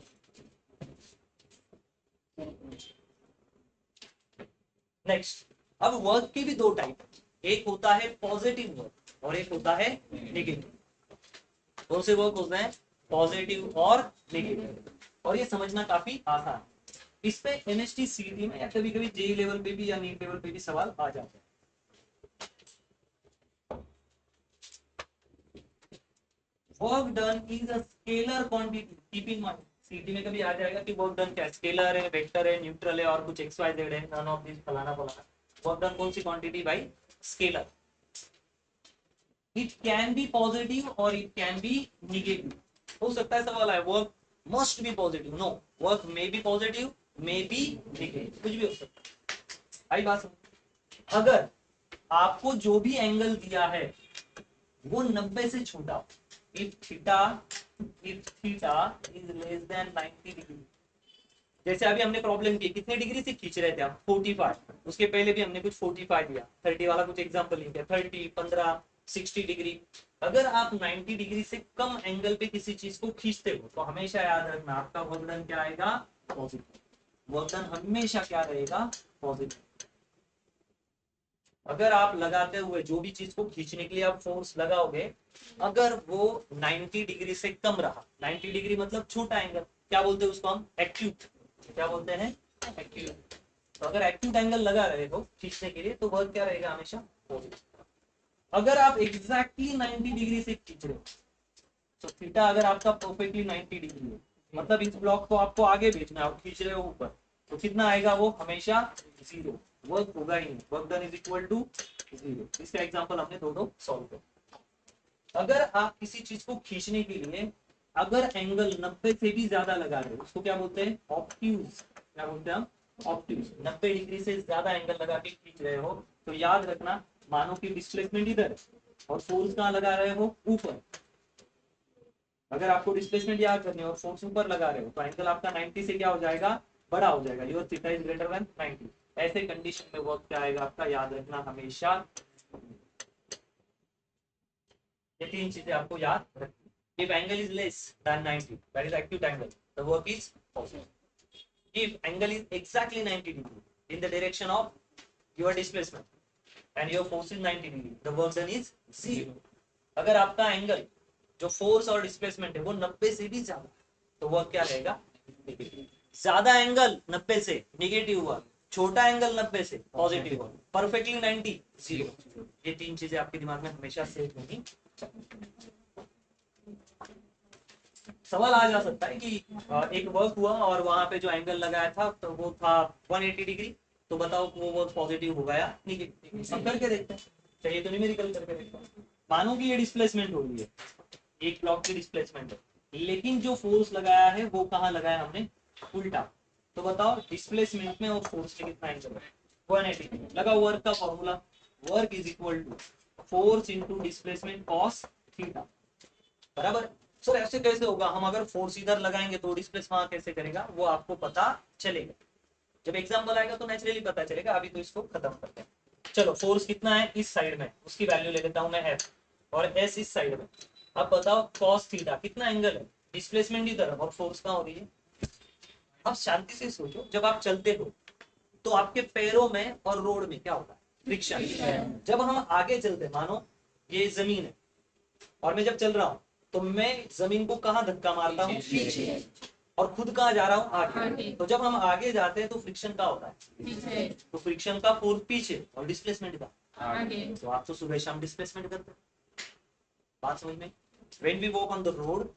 नेक्स्ट, अब वर्क के भी दो टाइप, एक होता है पॉजिटिव वर्क और एक होता है नेगेटिव। कौन से वर्क होते हैं? पॉजिटिव और नेगेटिव। और ये समझना काफी आसान है। इस पे एनएसटी सीटी में या कभी कभी जेई लेवल पे भी या नीट लेवल पे भी सवाल आ जाते हैं। Work done is a scalar quantity. Keep in mind, सीटी में कभी आ जाएगा कि वर्क डन क्या है, स्केलर है, वेक्टर है, न्यूट्रल है और कुछ एक्स वाई जेड है, नन ऑफ दिस फलाना फलाना। वर्क डन कौन सी क्वांटिटी भाई? Scalar. It can be positive और इट कैन बी निगेटिव। हो सकता है सवाल है work must be positive, no, work may be positive, may be negative, कुछ भी हो सकता है। आई बात समझ? अगर आपको जो भी एंगल दिया है वो 90 से छोटा, if theta is less than 90 degree. जैसे अभी हमने प्रॉब्लम की, कितने डिग्री से खींच रहे थे आप? 45। उसके पहले भी हमने कुछ 45 दिया, 30 वाला कुछ एग्जांपल लिया, 30, 15, 60 डिग्री। अगर आप 90 डिग्री से कम एंगल पे किसी चीज को खींचते हो तो हमेशा याद रखना आपका वर्क डन क्या आएगा? पॉजिटिव। वर्क डन हमेशा क्या रहेगा? पॉजिटिव। अगर आप लगाते हुए जो भी चीज को खींचने के लिए आप फोर्स लगाओगे, अगर वो 90 डिग्री से कम रहा, 90 डिग्री मतलब छोटा एंगल, क्या बोलते हैं उसको हम? एक्यूट। क्या बोलते हैं? एक्यूट। तो अगर एक्यूट एंगल लगा रहे हो खींचने के लिए तो वर्क क्या रहेगा? हमेशा पॉजिटिव। अगर आप एग्जैक्टली 90 डिग्री से खींच रहे हो तो थीटा अगर आपका परफेक्टली 90 डिग्री है, मतलब इस ब्लॉक को आपको आगे भेजना है, खींच रहे हो ऊपर, तो कितना आएगा वो? हमेशा 0। वर्क होगा ही नहीं। Work done is equal to 0। इसका एग्जांपल हमने दो सॉल्व किया। अगर आप किसी चीज को खींचने के लिए अगर एंगल 90 से भी ज्यादा लगा रहे हो उसको क्या बोलते हैं? ऑब्ट्यूज। क्या बोलते हैं हम? ऑब्ट्यूज। 90 डिग्री से ज्यादा एंगल लगा के खींच रहे हो तो याद रखना, मानो कि डिस्प्लेसमेंट इधर और फोर्स कहाँ लगा रहे हो? ऊपर। अगर आपको डिस्प्लेसमेंट याद करनी है और फोर्स ऊपर लगा रहे हो तो एंगल आपका 90 से क्या हो जाएगा? बड़ा हो जाएगा। Your theta is greater than 90। ऐसे कंडीशन में वर्क क्या आएगा आपका? याद रखना हमेशा ये तीन चीजें आपको याद रखनी। If angle is less than 90 that is acute angle, the work is positive. If angle is exactly 90 degree in the direction of your displacement and your force is 90 degree, the work done is 0। अगर आपका angle जो force और displacement है वो 90 से भी ज्यादा, तो वर्क क्या रहेगा? ज्यादा एंगल 90 से नेगेटिव हुआ, छोटा एंगल 90 से पॉजिटिव हुआ, परफेक्टली 90 0। ये तीन चीजें आपके दिमाग में हमेशा सेट होनी चाहिए। सवाल आ जा सकता है कि एक वर्क हुआ और वहां पे जो एंगल लगाया था तो वो था 180 डिग्री, तो बताओ वो वर्क पॉजिटिव होगा या नेगेटिव? हम करके देखते हैं, चाहिए तो न्यूमेरिकल करके देखते हैं। मानो कि ये डिस्प्लेसमेंट हो रही है, एक ब्लॉक की डिस्प्लेसमेंट है, लेकिन जो फोर्स लगाया है वो कहाँ लगाया हमने? उल्टा। तो बताओ डिस्प्लेसमेंट में और फोर्स में कितना एंगल है? 180 लगा। वर्क का formula, work is equal to force into displacement cos theta, बराबर। सर ऐसे कैसे होगा? हम अगर फोर्स इधर लगाएंगे तो डिस्प्लेस वहां कैसे करेगा वो आपको पता चलेगा, जब एग्जाम्पल आएगा तो नेचुरली पता चलेगा। अभी तो इसको खत्म करते हैं। चलो फोर्स कितना है इस साइड में, उसकी वैल्यू ले लेता हूं मैं F, और S इस साइड में। अब बताओ cos थीटा कितना एंगल है? डिस्प्लेसमेंट इधर और फोर्स कहाँ हो रही है? अब शांति से सोचो, जब आप चलते हो तो आपके पैरों में और रोड में क्या होता है? फ्रिक्शन। जब हम आगे चलते, मानो ये जमीन है और मैं जब चल रहा हूं तो मैं जमीन को कहाँ धक्का मारता हूँ? पीछे। और खुद कहाँ जा रहा हूँ? आगे। तो जब हम आगे जाते हैं तो फ्रिक्शन का होता है पीछे, तो फ्रिक्शन का फोर्स पीछे और डिस्प्लेसमेंट का आगे। तो आप तो सुबह शाम डिस्प्लेसमेंट करते हैं, बात समझ में? When we walk on the road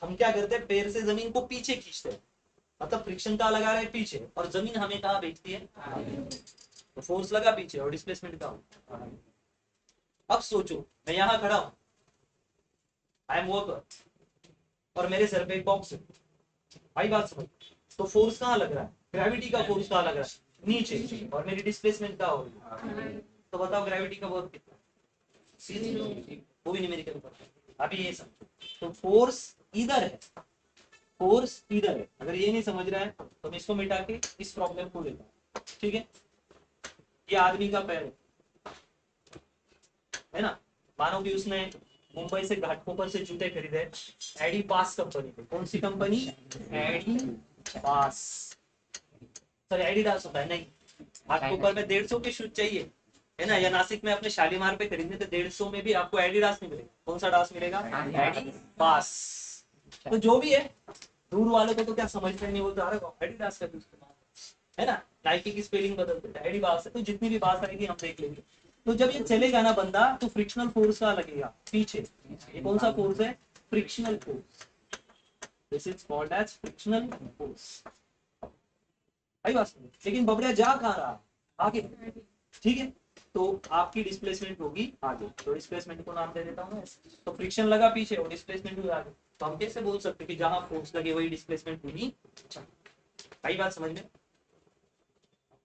हम क्या करते हैं? पैर से जमीन को पीछे खींचते हैं, मतलब फ्रिक्शन का लगा रहे हैं पीछे और जमीन हमें कहाँ भेजती है? तो फोर्स लगा पीछे और डिस्प्लेसमेंट का। अब सोचो मैं यहाँ खड़ा हूँ आई एम वर्कर और मेरे सर पे एक बॉक्स है, आई बात समझ। तो फोर्स कहाँ लग रहा है, ग्रेविटी का फोर्स कहाँ लग रहा है, नीचे, और मेरी डिस्प्लेसमेंट कहाँ हो रही है। तो बताओ ग्रेविटी का वर्क कितना, वो भी न्यूमेरिकल पर। अभी ये समझो, तो फोर्स इधर है, फोर्स इधर है। अगर ये नहीं समझ रहा है तो मैं इसको मिटा के इस प्रॉब्लम को लेता हूँ, ठीक है। ये आदमी का पैर है ना, मानो कि उसने मुंबई से घाटकोपर से जूते खरीदे एडी पास कंपनी के। कौन सी कंपनी, एडी पास, सॉरी एडिडास होता है नहीं, घाटकोपर में 150 के शूज चाहिए है ना, या नासिक में अपने शालीमार पे खरीदने तो 150 में भी आपको एडिडास नहीं मिलेगा। कौन सा डास मिलेगा, एडी पास। तो जो भी है, दूर वालों को तो क्या समझते नहीं, वो तो अरे एडिडास का है ना, नाइकी की स्पेलिंग बदल देता है, एडी बास है। तो जितनी भी बात आएगी हम देख लेंगे। तो जब ये चलेगा ना बंदा, तो फ्रिक्शनल फोर्स का लगेगा पीछे। ये कौन सा फोर्स है, frictional force, this is called as frictional force. भाई बात सुनो, लेकिन बबड़िया जा कहाँ रहा, आगे, ठीक है। तो आपकी डिस्प्लेसमेंट होगी आगे, तो डिस्प्लेसमेंट को नाम दे देता हूँ मैं। तो फ्रिक्शन लगा पीछे और डिस्प्लेसमेंट हुई आगे, तो हम कैसे बोल सकते कि जहां फोर्स लगे वही डिस्प्लेसमेंट होगी। भाई बात समझ में,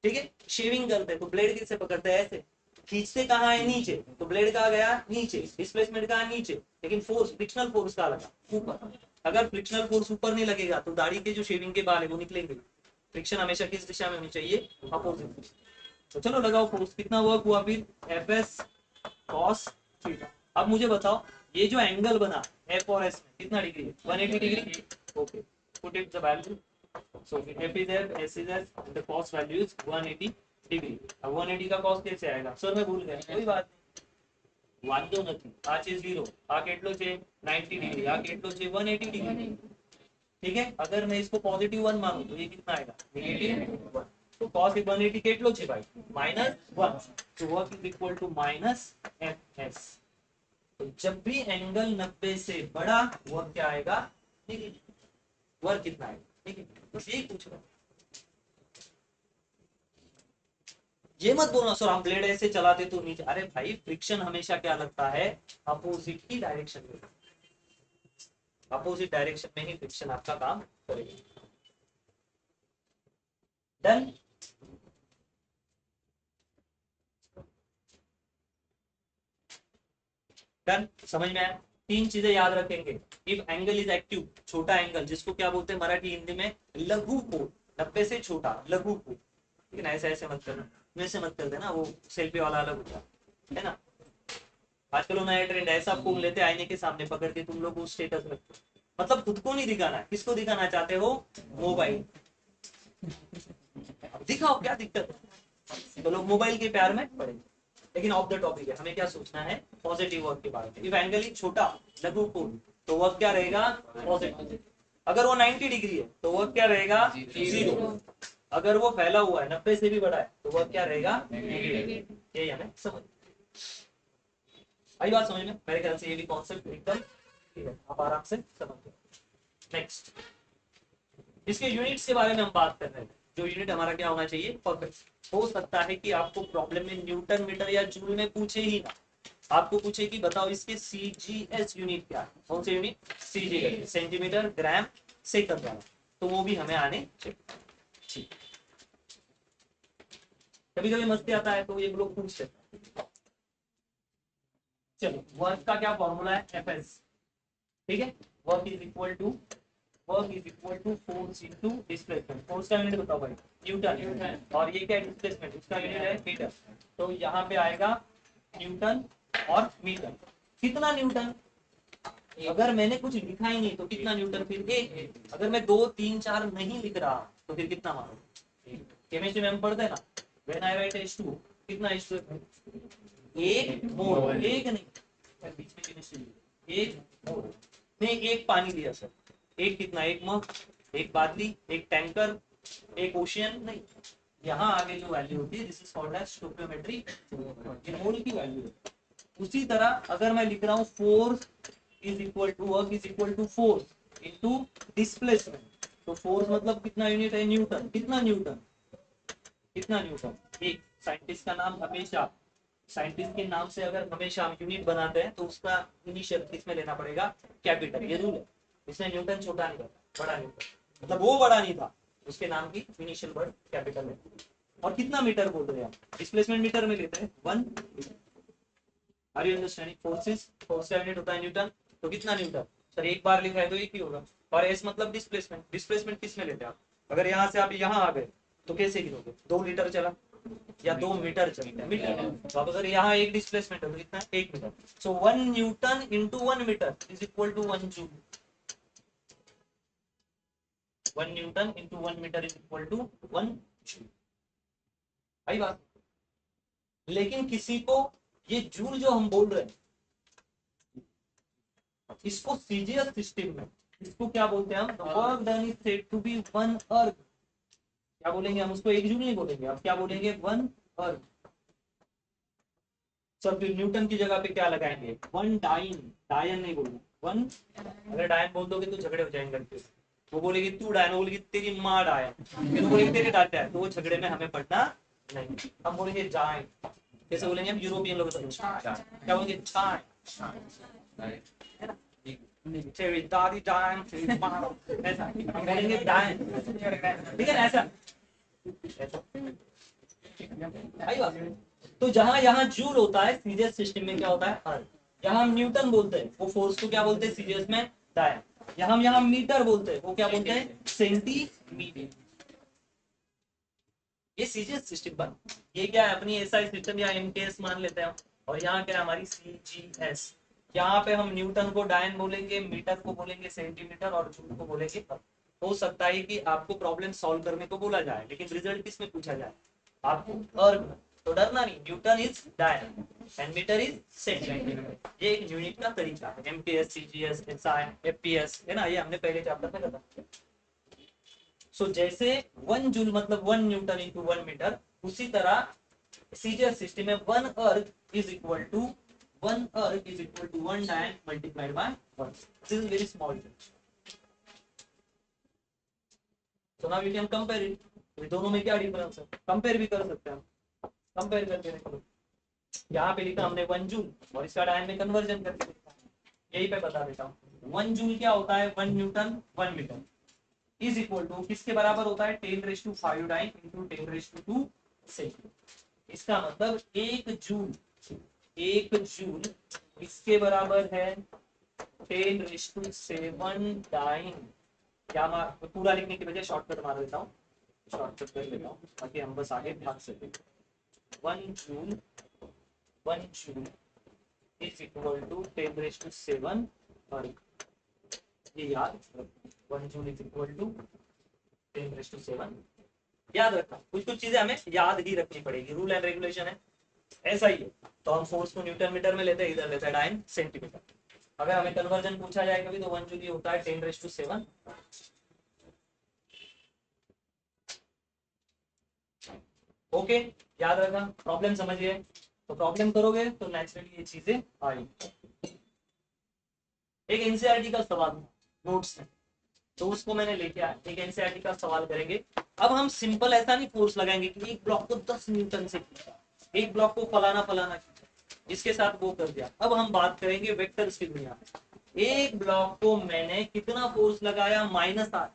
ठीक है। शेविंग करते तो ब्लेड किससे पकड़ते हैं, ऐसे खींचते कहाँ है, नीचे, तो ब्लेड कहाँ गया, नीचे, डिस्प्लेसमेंट कहाँ, नीचे, लेकिन फोर्स, फ्रिक्शनल फोर्स कहाँ लगा, ऊपर। अगर फ्रिक्शनल फोर्स ऊपर नहीं लगेगा तो दाढ़ी के जो शेविंग के बाल है वो निकलेंगे। फ्रिक्शन हमेशा किस दिशा में होनी चाहिए, अपोजिट। तो चलो लगाओ फोर्स, कितना वर्क हुआ फिर, एफ एस कॉस थीटा। अब मुझे बताओ ये जो एंगल बना एफ और एस में कितना डिग्री है, 180 degree, okay, put it the value. So F is F, S is S, and the cos value is 180 degree. अब 180 का cos कैसे आएगा, सर मैं भूल गया, कोई बात नहीं, वांधो નથી, આ છે 0, આ કેટલો છે 90 डिग्री, આ કેટલો છે 180 डिग्री, ठीक है। अगर मैं इसको पॉजिटिव 1 मानूं तो ये कितना आएगा, नेगेटिव 1। तो cos 180 કેટલો છે भाई, -1, तो work is equal to -fs। तो जब भी एंगल 90 से बड़ा, वर्क क्या आएगा, नेगेटिव। वर्क कितना आएगा, ठीक है, बस यही पूछ रहा हूँ। ये मत बोलना सर हम ब्लेड ऐसे चलाते तो नीचे, अरे भाई फ्रिक्शन हमेशा क्या लगता है, अपोजिट की डायरेक्शन में, अपोजिट डायरेक्शन में ही फ्रिक्शन आपका काम करेगा। डन, डन, समझ में आया। 3 चीजें याद रखेंगे। इफ एंगल इज एक्टिव, छोटा एंगल जिसको क्या बोलते हैं मराठी हिंदी में, लघु कोण, 90 से छोटा लघु कोण, लेकिन ऐसे ऐसे मत करना, वैसे मत कर देना, वो सेल्फी वाला अलग होता है ना। आजकल वो नया ट्रेंड ऐसा फोन लेते आईने के सामने पकड़ के तुम लोग वो स्टेटस रखते, मतलब खुद को नहीं दिखाना, किसको दिखाना चाहते हो, मोबाइल। दिखाओ, क्या दिक्कत है, तो लोग मोबाइल के प्यार में पड़े। लेकिन ऑफ द टॉपिक है, हमें क्या सोचना है, पॉजिटिव वर्क के बारे में। इफ एंगल इज छोटा लघु कोण, तो वर्क क्या रहेगा, पॉजिटिव। अगर वो 90 डिग्री है तो वर्क क्या रहेगा, 0। अगर वो फैला हुआ है 90 से भी बड़ा है तो वर्क क्या रहेगा, नेगेटिव। यही हमें समझ आई बात समझ में, मेरे ख्याल से ये भी कॉन्सेप्ट एकदम ठीक है, आप आराम से समझ गए। नेक्स्ट, इसके यूनिट्स के बारे में हम बात कर रहे हैं। जो यूनिट हमारा क्या होना चाहिए, परफेक्ट। हो सकता है कि आपको प्रॉब्लम में न्यूटन मीटर या जूल में पूछे ही ना, आपको पूछे कि बताओ इसके सीजीएस यूनिट क्या है, कौन से यूनिट, सीजीएस, सेंटीमीटर, ग्राम, सेकंड वाला, तो वो भी हमें आने चाहिए। ठीक, कभी कभी मस्ती आता है तो ये लोग पूछते हैं। चलो वर्क का क्या फॉर्मूला है, एफ एस, ठीक है। Work is equal to force into displacement. Force का यूनिट बताओ भाई, न्यूटन, और ये क्या है, डिस्प्लेसमेंट, उसका यूनिट है मीटर। तो यहाँ पे आएगा न्यूटन और मीटर। कितना न्यूटन, अगर मैंने कुछ लिखा ही नहीं तो कितना न्यूटन, फिर एक। अगर मैं 2 3 4 नहीं लिख रहा तो फिर कितना मानो, केमिस्ट्री में हम पढ़ते हैं ना, व्हेन आई राइट H2, कितना H2, एक मोल, एक नहीं, बीच में केमिस्ट्री, एक मोल नहीं, एक पानी लिया सर, एक कितना, एक मग, एक बादली, एक टैंकर, एक ओशियन नहीं, यहाँ आगे जो वैल्यू होती है this is called as stoichiometry, ये मोल की वैल्यू है। उसी तरह अगर मैं लिख रहा हूँ force is equal to, work is equal to force into displacement, तो फोर्स मतलब कितना यूनिट है, न्यूटन, कितना न्यूटन, कितना न्यूटन, एक। साइंटिस्ट का नाम हमेशा साइंटिस्ट के नाम से अगर हमेशा हम यूनिट बनाते हैं तो उसका इनिशियल इसमें लेना पड़ेगा कैपिटल, ये रूल है। इसमें न्यूटन छोटा नहीं था, बड़ा न्यूटन, मतलब वो बड़ा नहीं था, उसके नाम की इनिशियल वर्ड कैपिटल है। और कितना मीटर बोल रहे हैं आप, डिस्प्लेसमेंट मीटर में लेते हैं 1 metre. Are you understanding? Forces, force का यूनिट होता है न्यूटन, तो कितना न्यूटन सर, एक बार लिखा है तो एक ही होगा। और एस मतलब डिस्प्लेसमेंट, डिस्प्लेसमेंट किस में लेते हैं आप, अगर यहाँ से आप यहाँ आ गए तो कैसे गिनोगे, 2 लीटर चला या 2 मीटर चलता है, मीटर। तो अब अगर यहाँ एक डिस्प्लेसमेंट है तो कितना, 1 metre. So 1 newton into 1 metre is equal to 1 joule. 1 newton into 1 metre is equal to 1 joule. आई बात। लेकिन किसी को ये जूल जो हम बोल रहे हैं इसको सीजीएस सिस्टम में इसको क्या बोलते हैं हम, work done is said to be 1 erg. क्या बोलेंगे हम उसको, 1 जूल नहीं बोलेंगे, अब क्या बोलेंगे, 1 अर्ग। सर फिर न्यूटन की जगह पे क्या लगाएंगे, 1 डाइन, डायन नहीं बोलना 1। अगर डायन बोल दोगे तो झगड़े हो जाएंगे लड़के, वो बोलेगी तू डायन, वो बोलेगी तेरी माँ डायन, फिर वो बोलेगी तेरी डाटा है, तो वो झगड़े में हमें पढ़ना नहीं। हम बोलेंगे जाइन, कैसे बोलेंगे हम यूरोपियन लोग, क्या बोलेंगे, चाय, तेरी दादी डायन, तेरी माँ, ऐसा हम बोलेंगे डायन, ठीक है ना, ऐसा ऐसा। आई बात। तो जहां यहाँ जूल होता है सीरियस सिस्टम में क्या होता है, अर्ग। यहाँ हम न्यूटन बोलते हैं वो फोर्स को क्या बोलते हैं सीरियस में, डायन। यहाँ हम यहाँ मीटर बोलते हैं वो क्या बोलते हैं, सेंटीमीटर। ये सीरियस सिस्टम पर, ये क्या है अपनी एसआई सिस्टम या एमकेएस मान लेते हैं हम। और यहाँ क्या है हमारी सीजीएस। यहाँ पे हम न्यूटन को डायन बोलेंगे, मीटर को बोलेंगे सेंटीमीटर और जूल को बोलेंगे अर्ग। हो सकता है कि आपको प्रॉब्लम सॉल्व करने को बोला जाए लेकिन रिजल्ट किसमें पूछा जाए, आपको अर्ग में। तो डरना नहीं, न्यूटन इज डायन एंड मीटर इज सेंटीमीटर। ये एक यूनिट का तरीका है, एमपीएस, सीजीएस, एसआई, एफपीएस है ना, ये हमने पहले चैप्टर में कहा। सो जैसे 1 जूल मतलब 1 न्यूटन इंटू 1 मीटर, उसी तरह सीजीएस सिस्टम में 1 अर्ग इज इक्वल टू 1 अर्ग is equal to 1 dyne multiplied by 1। This is very small. So now we can compare it, दोनों में क्या डिफरेंस है, कंपेयर भी कर सकते हैं। कंपेयर करके देखो, यहाँ पे लिखा हमने 1 जूल और इसका डायन में कन्वर्जन करके लिखा, यही पे बता देता हूँ। 1 जूल क्या होता है, 1 newton 1 metre is equal to किसके बराबर होता है, 10⁵ डाइन इंटू 10⁵2 सेकेंड। इसका मतलब 1 जूल इसके बराबर है 10⁷ डाइन। क्या पूरा लिखने की बजाय शॉर्टकट मार देता हूँ, शॉर्टकट कर लेता हूँ ताकि हम बस आगे भाग सके। 1 जूल इज इक्वल टू 10⁷ अर्ग, ये याद, 1 जूल इज इक्वल टू 10⁷। याद रखना, कुछ कुछ चीजें हमें याद ही रखनी पड़ेगी, रूल एंड रेगुलेशन है, ऐसा ही है। तो हम फोर्स को न्यूटन मीटर में लेते हैं, इधर लेते हैं डायन सेंटीमीटर। अगर हमें कन्वर्जन पूछा जाए कभी तो 1 जूल होता है 10⁷। ओके, याद रखना, प्रॉब्लम समझिए, तो प्रॉब्लम करोगे तो नेचुरली ये चीजें आएंगी। एक एनसीईआरटी का सवाल नोट्स है तो उसको मैंने लेके आया, एक एनसीईआरटी का सवाल करेंगे। अब हम सिंपल ऐसा नहीं फोर्स लगाएंगे कि एक ब्लॉक को 10 न्यूटन से खींचा, एक ब्लॉक को फलाना फलाना खींचा, इसके साथ वो कर दिया। अब हम बात करेंगे वेक्टर्स की दुनिया में। एक ब्लॉक को मैंने कितना फोर्स लगाया, -8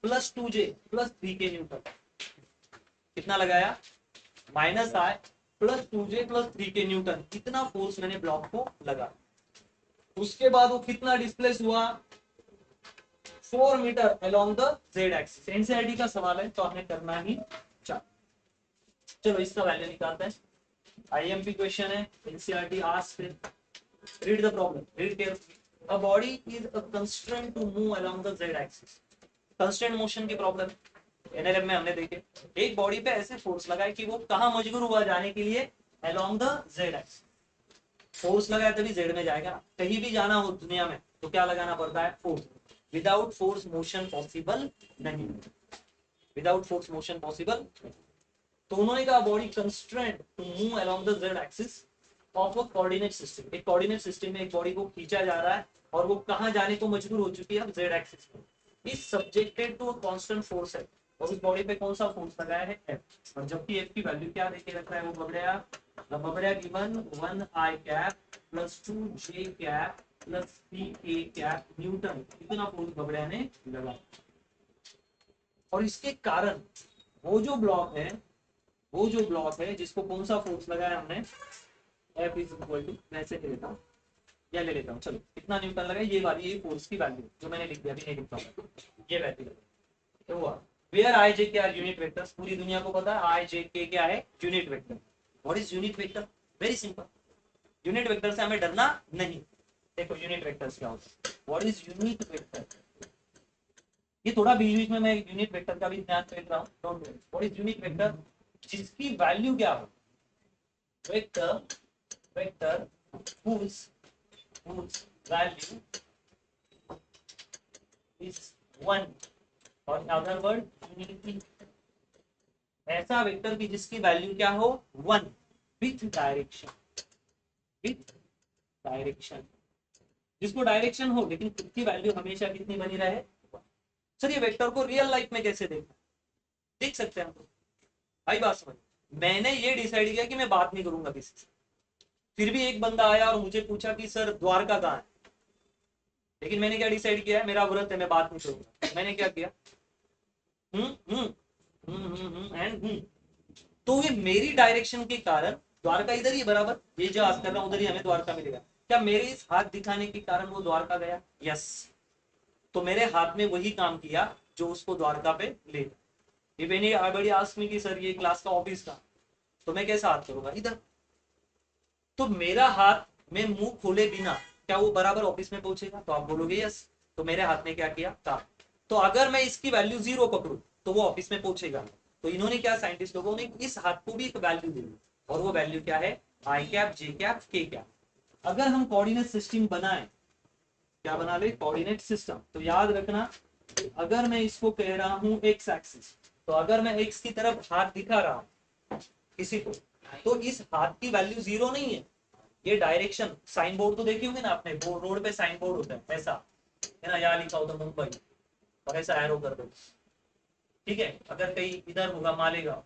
+ 2j + 3k न्यूटन। कितना लगाया, -8 + 2j + 3k न्यूटन, कितना फोर्स मैंने ब्लॉक को लगा। उसके बाद वो कितना डिस्प्लेस हुआ, 4 metre along the Z axis. NCERT का सवाल है तो आपने करना ही चाहिए। चलो इसका वैल्यू निकालते हैं, आईएमपी क्वेश्चन है, NCERT asked, read the problem, read carefully. A body is a constraint to move along the Z axis. Constraint motion की प्रॉब्लम एनएलएम में हमने देखे, एक बॉडी पे ऐसे फोर्स लगाए कि वो कहां मजबूर हुआ जाने के लिए, along the Z axis. Force लगाया तभी जेड में जाएगा, कहीं भी जाना हो दुनिया में तो क्या लगाना पड़ता है, force. Without force motion possible नहीं, विदाउट फोर्स मोशन पॉसिबल। तो उन्होंने कहा body constraint to move along the Z axis of a coordinate system. एक कोऑर्डिनेट सिस्टम में एक बॉडी को खींचा जा रहा है और वो कहां जाने को मजबूर हो चुकी है, अब जेड एक्सिस में। Is subjected to a constant force है, और उस बॉडी पे कौन सा फोर्स लगाया है, एफ। और जबकि एफ की वैल्यू क्या देके रखा है, वो पकड़ेगा द बबड़िया given 1 i cap plus 2 j cap plus 3 k cap newton, इतना फोर्स बबड़िया ने लगा। और इसके कारण वो जो ब्लॉक है जिसको कौन सा फोर्स लगाया हमने, F इज इक्वल टू, वैसे ले लेता हूँ या ले लेता हूँ, चलो कितना न्यूटन लगा, ये वाली ये फोर्स की वैल्यू जो मैंने लिख दिया, अभी नहीं लिखता हूँ, ये वैल्यू तो हुआ। वेयर आई जे के आर यूनिट वेक्टर्स, पूरी दुनिया को पता है आई जे के क्या है, unit vector. What is unit vector? Very simple, unit vector से हमें डरना नहीं। देखो यूनिट वेक्टर्स क्या होता है, व्हाट इज यूनिट वेक्टर, ये थोड़ा बीच बीच में मैं यूनिट वेक्टर का भी ध्यान दे रहा हूँ, don't worry. What is unit vector? जिसकी वैल्यू क्या हो, vector vector whose value is 1 और अदर वर्ड यूनिटी, ऐसा वेक्टर की जिसकी वैल्यू क्या हो 1 विथ डायरेक्शन, जिसको डायरेक्शन हो लेकिन खुद की वैल्यू हमेशा कितनी बनी रहे। सर ये वेक्टर को रियल लाइफ में कैसे देखना, देख सकते हैं हम तो, आई बात समझ। मैंने ये डिसाइड किया कि मैं बात नहीं करूंगा किसी से, फिर भी एक बंदा आया और मुझे पूछा कि सर द्वारका कहाँ है, लेकिन मैंने क्या डिसाइड किया है, मेरा व्रत है, मैं बात नहीं करूंगा। मैंने क्या किया, एंड तो ये मेरी डायरेक्शन के कारण द्वारका इधर ही बराबर, ये जो आज कर रहा हूं उधर ही हमें द्वारका मिलेगा। क्या मेरे इस हाथ दिखाने के कारण वो द्वारका गया? यस। तो मेरे हाथ में वही काम किया जो उसको द्वारका पे ले। इफ एनी बड़ी आस्क मी कि सर ये क्लास का ऑफिस का, तो मैं कैसा हाथ करूंगा, इधर। तो मेरा हाथ में मुंह खोले बिना क्या वो बराबर ऑफिस में पहुंचेगा? तो आप बोलोगे यस। तो मेरे हाथ ने क्या किया, काम। तो अगर मैं इसकी वैल्यू 0 पकड़ू तो वो ऑफिस में पहुंचेगा। तो इन्होंने क्या, साइंटिस्ट लोगों ने इस हाथ को भी एक वैल्यू दी, और वो वैल्यू क्या है, आई कैप जे कैप के कैप। अगर हम कोऑर्डिनेट सिस्टम बनाए, क्या बना ले, कोऑर्डिनेट सिस्टम, तो याद रखना अगर मैं इसको कह रहा हूं एक्स एक्सिस, तो अगर मैं एक्स की तरफ हाथ दिखा रहा हूं किसी को, तो इस हाथ की वैल्यू 0 नहीं है, ये डायरेक्शन। साइन बोर्ड तो देखी होगी ना आपने, रोड पे साइन बोर्ड होता है ऐसा, है ना, यहाँ लिखा होता मुंबई और ऐसा एरो कर दो, ठीक है। अगर कहीं इधर होगा मालेगांव,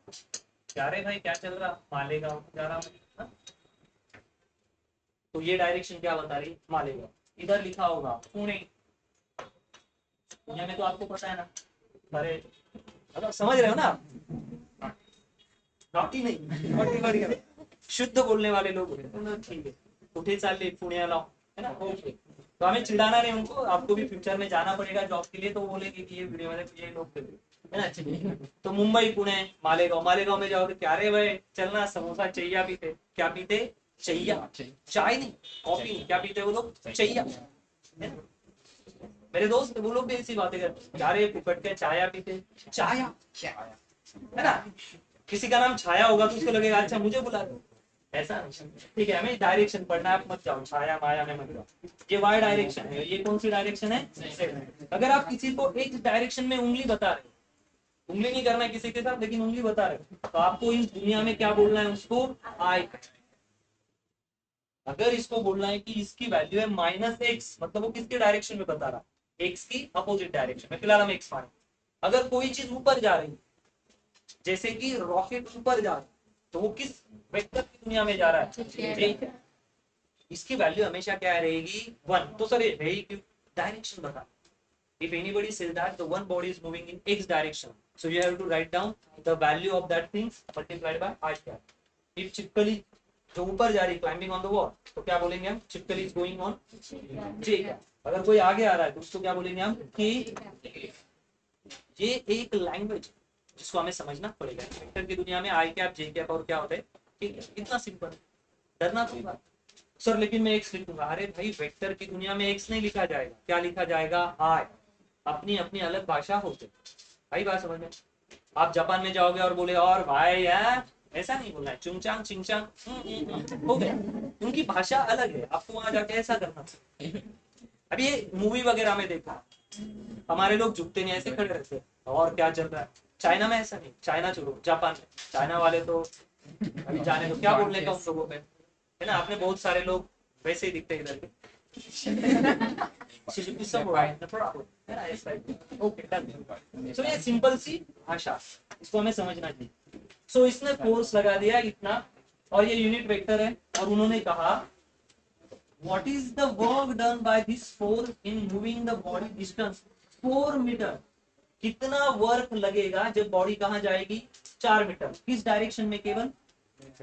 क्या रे भाई क्या चल रहा, मालेगांव जा रहा हूँ, तो ये डायरेक्शन क्या बता रही, मालेगांव। इधर लिखा होगा पुणे, पुणे में तो आपको पता है ना, अरे मतलब समझ रहे हो ना, नॉटी नहीं शुद्ध बोलने वाले लोग, ठीक है, उठे चाले पुण्याला, है ना, ओके। तो हमें चिढ़ाना नहीं उनको, आपको भी फ्यूचर में जाना पड़ेगा जॉब के लिए, तो बोलेंगे कि ये वीडियो में ये लोग थे, है ना। तो मुंबई पुणे मालेगांव, मालेगांव में जाओ तो क्या रे भाई चलना, समोसा चाहिए पीते, क्या पीते, चाहिए, चाय नहीं, कॉफी नहीं, क्या पीते वो लोग, चाहिए, है ना। मेरे दोस्त वो लोग भी ऐसी बातें करते, क्या रे फुकट के चाय पीते, चाय, है ना। किसी का नाम छाया होगा तो उसको लगेगा अच्छा मुझे बुला दो, ऐसा नहीं, ठीक है। हमें डायरेक्शन पढ़ना है, मत जाओ छाया माया में मत जाओ। ये वाई डायरेक्शन है, ये कौन सी डायरेक्शन है, अगर आप किसी को एक डायरेक्शन में उंगली बता रहे, उंगली नहीं करना है किसी के साथ लेकिन उंगली बता रहे, तो आपको इस दुनिया में क्या बोलना है उसको, आई। अगर इसको बोलना है कि इसकी वैल्यू है -x, मतलब वो किसके डायरेक्शन में बता रहा, एक्स की अपोजिट डायरेक्शन में, फिलहाल हम एक्स माने। अगर कोई चीज ऊपर जा रही, जैसे कि रॉकेट ऊपर जा रहा है, तो वो किस वेक्टर की दुनिया में जा रहा है, इसकी वैल्यू हमेशा क्या रहेगी, 1। तो सर ये रहेगी क्यों, डायरेक्शन बता। If anybody says that the one body is moving in x direction, so you have to write down the value of that thing multiplied by r cap. If छिपकली जो ऊपर जा रही climbing on the wall, तो क्या बोलेंगे हम, छिपकली is going on j cap. अगर कोई आगे आ रहा है तो उसको क्या बोलेंगे हम, k। ये एक लैंग्वेज जिसको हमें समझना पड़ेगा। वेक्टर की दुनिया में आई कैप जे कैप और क्या होता है, ठीक है, इतना सिंपल, डरना कोई बात। सर लेकिन मैं एक्स लिखूंगा, अरे भाई वेक्टर की दुनिया में एक्स नहीं लिखा जाएगा, क्या लिखा जाएगा, आई। अपनी अपनी अलग भाषा होते, भाई बात समझ में। आप जापान में जाओगे और बोले और भाई यार, ऐसा नहीं बोलना है, चुंगचांग चिंगचांग हो गया, उनकी भाषा अलग है, आपको वहां जाके ऐसा करना। अभी ये मूवी वगैरह में देखा, हमारे लोग झुकते नहीं, ऐसे खड़े रहते और क्या चल रहा है। चाइना में ऐसा नहीं, चाइना छोड़ो, जापान में चाइना वाले तो अभी जाने दो, क्या बोलने का उन लोगों पे, है ना। आपने बहुत सारे लोग वैसे ही दिखते इधर के, सो ये सिंपल सी भाषा, इसको हमें समझना चाहिए। सो इसने फोर्स लगा दिया इतना, और ये यूनिट वेक्टर है, और उन्होंने कहा what is the work done by this force in moving the body distance 4 metre. कितना वर्क लगेगा जब बॉडी कहाँ जाएगी 4 मीटर, किस डायरेक्शन में, केवल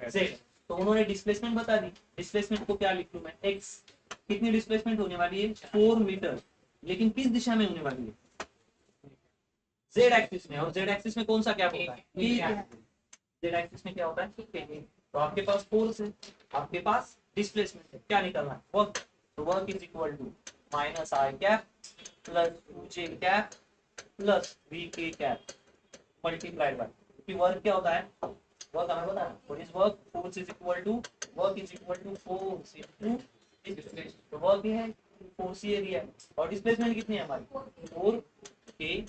जेड। तो उन्होंने डिस्प्लेसमेंट बता दी, डिस्प्लेसमेंट को क्या लिख लूं मैं, एक्स। कितनी डिस्प्लेसमेंट होने वाली है 4 मीटर, लेकिन किस दिशा में होने वाली है, जेड एक्सिस में। और जेड एक्सिस में कौन सा कैप होता है, जेड एक्सिस में क्या होता है, तो आपके पास फोर्स है, आपके पास डिस्प्लेसमेंट है, क्या निकलना है, वर्क। तो work is equal to minus I cap plus 2j cap plus V K cap multiplied by, क्योंकि वर्क क्या होता है, वर्क हमें पता है, what is work, force is equal to, work is equal to force into displacement. तो work ये है, फोर्स ये एरिया है, और डिस्प्लेसमेंट कितनी है हमारी 4k।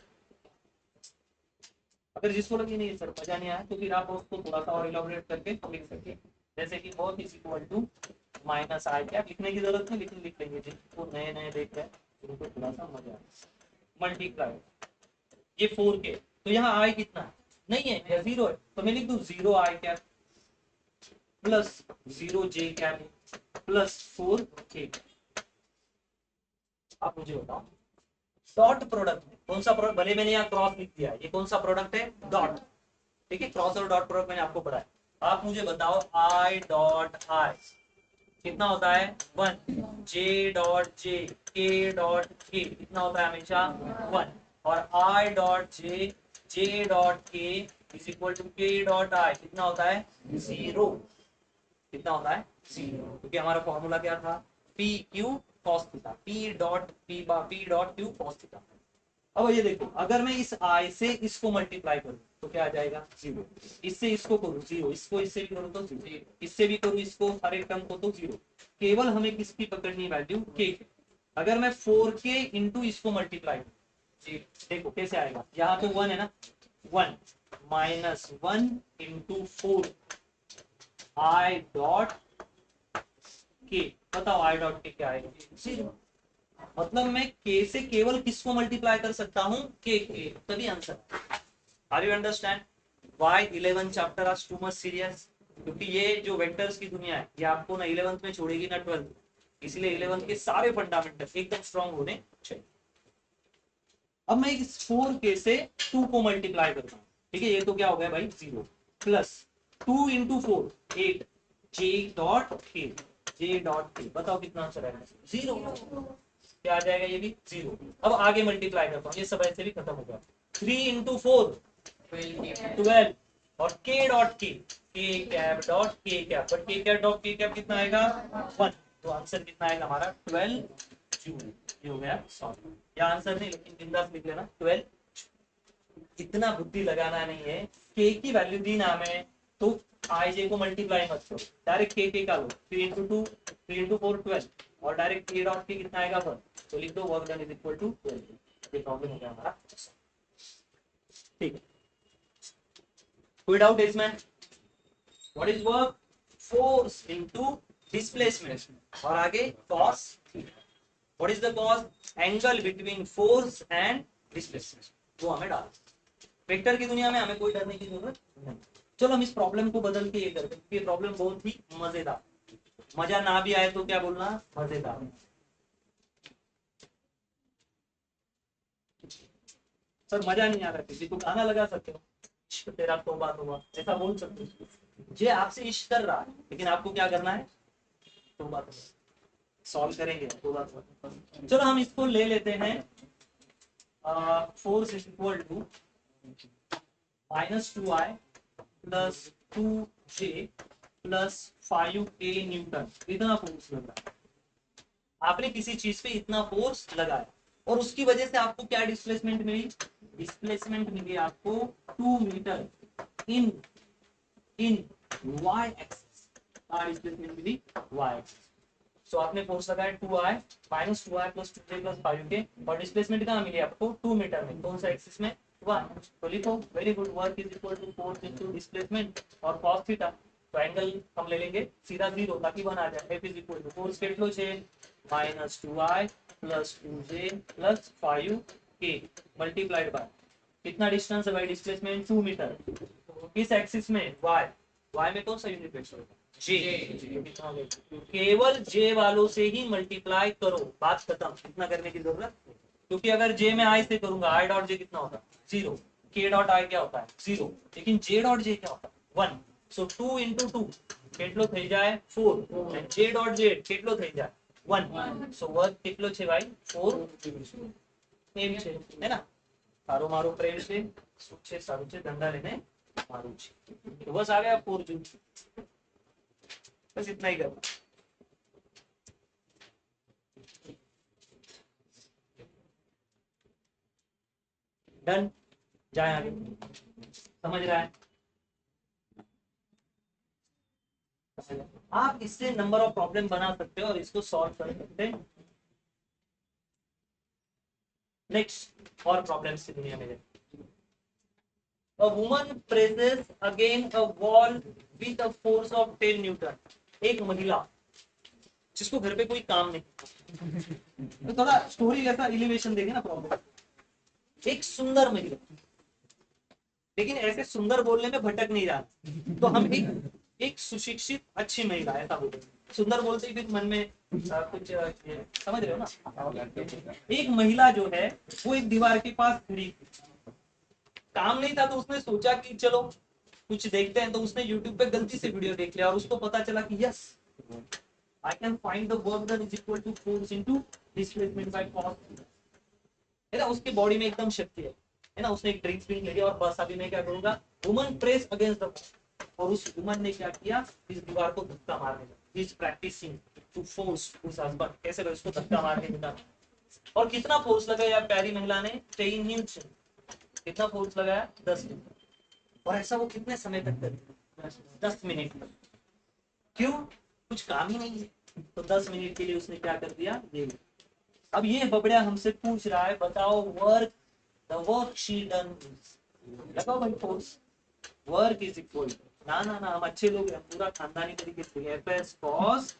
अगर जिसको लगे नहीं सर मजा नहीं आया, तो फिर आप उसको थोड़ा सा और इलाबोरेट करके लिख सकते, जैसे कि work is equal to minus I cap, लिखने की जरूरत नहीं लेकिन लिख लेंगे, जिनको नए नए देख रहे हैं उनको थोड़ा सा मजा आए, मल्टीप्लाई ये 4k। तो यहाँ आई कितना है, नहीं है या 0 है, तो मैं लिख दूं 0 आई कैप प्लस 0 जे कैप प्लस 4k। आप मुझे बताओ डॉट प्रोडक्ट में कौन सा प्रोडक्ट, भले मैंने यहाँ क्रॉस लिख दिया है, ये कौन सा प्रोडक्ट है, डॉट। ठीक है, क्रॉस और डॉट प्रोडक्ट मैंने आपको पढ़ाया। आप मुझे बताओ आई डॉट आई कितना होता है 1, जे डॉट जे के डॉट के कितना होता है हमेशा 1, और I dot J J dot के इज इक्वल टू के डॉट आई कितना होता है 0। कितना होता है 0, क्योंकि हमारा फॉर्मूला क्या था, P Q cos theta, P dot Q cos theta. अब ये देखो, अगर मैं इस आई से इसको मल्टीप्लाई करूं तो क्या आ जाएगा 0, इससे इसको करूं 0, इसको इससे भी करूं तो 0, इससे भी करूं इसको, हर एक टर्म को तो 0। केवल हमें किसकी पकड़नी वैल्यू के। अगर मैं 4k इंटू इसको मल्टीप्लाई करूं, देखो कैसे आएगा, यहाँ तो 1 है ना, 1 माइनस 1 इंटू 4 आई डॉट के, बताओ आई डॉट के क्या आएगा 0। मतलब मैं k से केवल किसको मल्टीप्लाई कर सकता हूं, k, तभी answer. Are you understand why 11 chapter are too much serious, क्योंकि ये जो वेक्टर्स की दुनिया है ये आपको ना 11th में छोड़ेगी ना 12th, इसलिए 11th के सारे फंडामेंटल एकदम स्ट्रांग होने चाहिए। अब मैं इस 4k से 2 को मल्टीप्लाई करता हूँ, ठीक है, ये तो क्या हो गया भाई 0 प्लस 2 इंटू 4 8 जे डॉट के, जे डॉट के, बताओ कितना आंसर आएगा 0, क्या आ जाएगा ये भी 0। अब आगे मल्टीप्लाई करता हूँ, ये सब ऐसे भी खत्म हो गया, 3 इंटू 4 12 और k डॉट के कैप डॉट के कैप, बट के कैप डॉट के कैप कितना आएगा 1, तो आंसर कितना आएगा हमारा 12 जूल। ये हो गया सॉल्व, या आंसर नहीं लेकिन बिंदास लिख लेना 12। इतना बुद्धि लगाना नहीं है, के की वैल्यू दी ना हमें तो आई जे को मल्टीप्लाई मत करो, डायरेक्ट के का लो, 3 इंटू 2 3 इंटू 4 12, और डायरेक्ट के डॉट के कितना आएगा 1, तो लिख दो work done is equal to 12। ये प्रॉब्लम हो गया हमारा, ठीक है। कोई डाउट है इसमें, what is work, force into displacement, और आगे cos theta. What is the cos, angle between force and displacement, वो हमें डालना। वेक्टर की दुनिया में हमें कोई डरने की जरूरत नहीं। चलो हम इस प्रॉब्लम को बदल के ये करते हैं, ये प्रॉब्लम बहुत ही मजेदार, मजा ना भी आए तो क्या बोलना, मजेदार। सर मजा नहीं आ रहा, किसी को गाना लगा सकते हो, तेरा तौबा तौबा ऐसा बोल सकते हो, ये आपसे इश्क कर रहा है, लेकिन आपको क्या करना है, तौबा तौबा सॉल्व करेंगे तौबा तौबा। चलो हम इसको ले लेते हैं, force is equal to -2i plus 2j plus 5k newton, इतना फोर्स लग रहा है, आपने किसी चीज पे इतना फोर्स लगाया, और उसकी वजह से आपको क्या डिस्प्लेसमेंट मिली, डिस्प्लेसमेंट मिली आपको 2 मीटर इन इन y एक्सिस, डिस्प्लेसमेंट मिली y एक्सिस। सो आपने फोर्स लगाया 2i -2i plus 2j plus 5k, और डिस्प्लेसमेंट कहाँ मिली आपको 2 मीटर में, कौन सा एक्सिस में 1, तो लिखो very good, work is equal to force into displacement और cos थीटा, तो एंगल हम ले लेंगे सीधा 0 ताकि बन आ जाए, f is equal to force के लो छे -2i plus 2j plus 5k multiplied by कितना डिस्टेंस है भाई, डिस्प्लेसमेंट 2 मीटर, किस एक्सिस में y, y में कौन सा यूनिट वेक्टर होगा जे, केवल जे वालों से ही मल्टीप्लाई करो, बात खत्म, इतना करने की जरूरत नहीं। क्योंकि अगर जे में आई से करूंगा, आई डॉट जे कितना होता है? 0। के डॉट आई क्या होता है? 0। लेकिन जे डॉट जे क्या होता है? 1। सो 2 into 2 કેટલો થઈ જાય? 4। and j dot z કેટલો થઈ જાય? 1। so વર્ગ કેટલો છે ભાઈ? 4। એમ છે, હે ના? તારો મારો પ્રેમ છે, શું છે? સારું છે, ધંધા લઈને મારું છે। તો બસ આ ગયા 4 જૂલ, बस इतना ही करना। डन, जाए आगे। समझ रहा है? आप इससे नंबर ऑफ प्रॉब्लम बना सकते हो और इसको सॉल्व कर सकते हैं। नेक्स्ट और प्रॉब्लम्स की दुनिया में, A woman presses against a wall with a force of 10 Newton. एक महिला जिसको घर पे कोई काम नहीं, तो थोड़ा स्टोरी ऐसा एलिवेशन देंगे ना प्रॉब्लम। एक सुंदर महिला, लेकिन ऐसे सुंदर बोलने में भटक नहीं रहा, तो हम एक सुशिक्षित अच्छी महिला ऐसा बोलते। सुंदर बोलते ही फिर मन में कुछ समझ रहे हो ना? एक महिला जो है वो एक दीवार के पास खड़ी थी, काम नहीं था तो उसने सोचा कि चलो कुछ देखते हैं, तो उसने यूट्यूब पे गलती से वीडियो देख लिया और उसको पता चला कि yes I can find the work done is equal to force into displacement by cos. है ना, उसकी बॉडी में एकदम शक्ति है ना। उसने एक ड्रिंक्स भी ले लिया और बस अभी मैं क्या करूंगा, वुमन प्रेस अगेंस्ट द, और उस वुमन ने क्या किया, इस दीवार को धक्का मारने लगा। इज प्रैक्टिसिंग टू फोर्स उस हस्बैंड, कैसे उसको धक्का मारने लगा। और कितना फोर्स लगाया प्यारी महिला ने? 10 न्यूटन। कितना फोर्स लगाया? 10 न्यूटन। और ऐसा वो कितने समय तक करे? 10 मिनट तक। क्यों? कुछ काम ही नहीं है, तो 10 मिनट के लिए उसने क्या कर दिया, ये। अब ये बबड़िया हमसे पूछ रहा है, बताओ work, the work she done, लगाओ भाई फोर्स। वर्क इज इक्वल, ना ना ना, हम अच्छे लोग हैं, पूरा खानदानी तरीके से, F S cos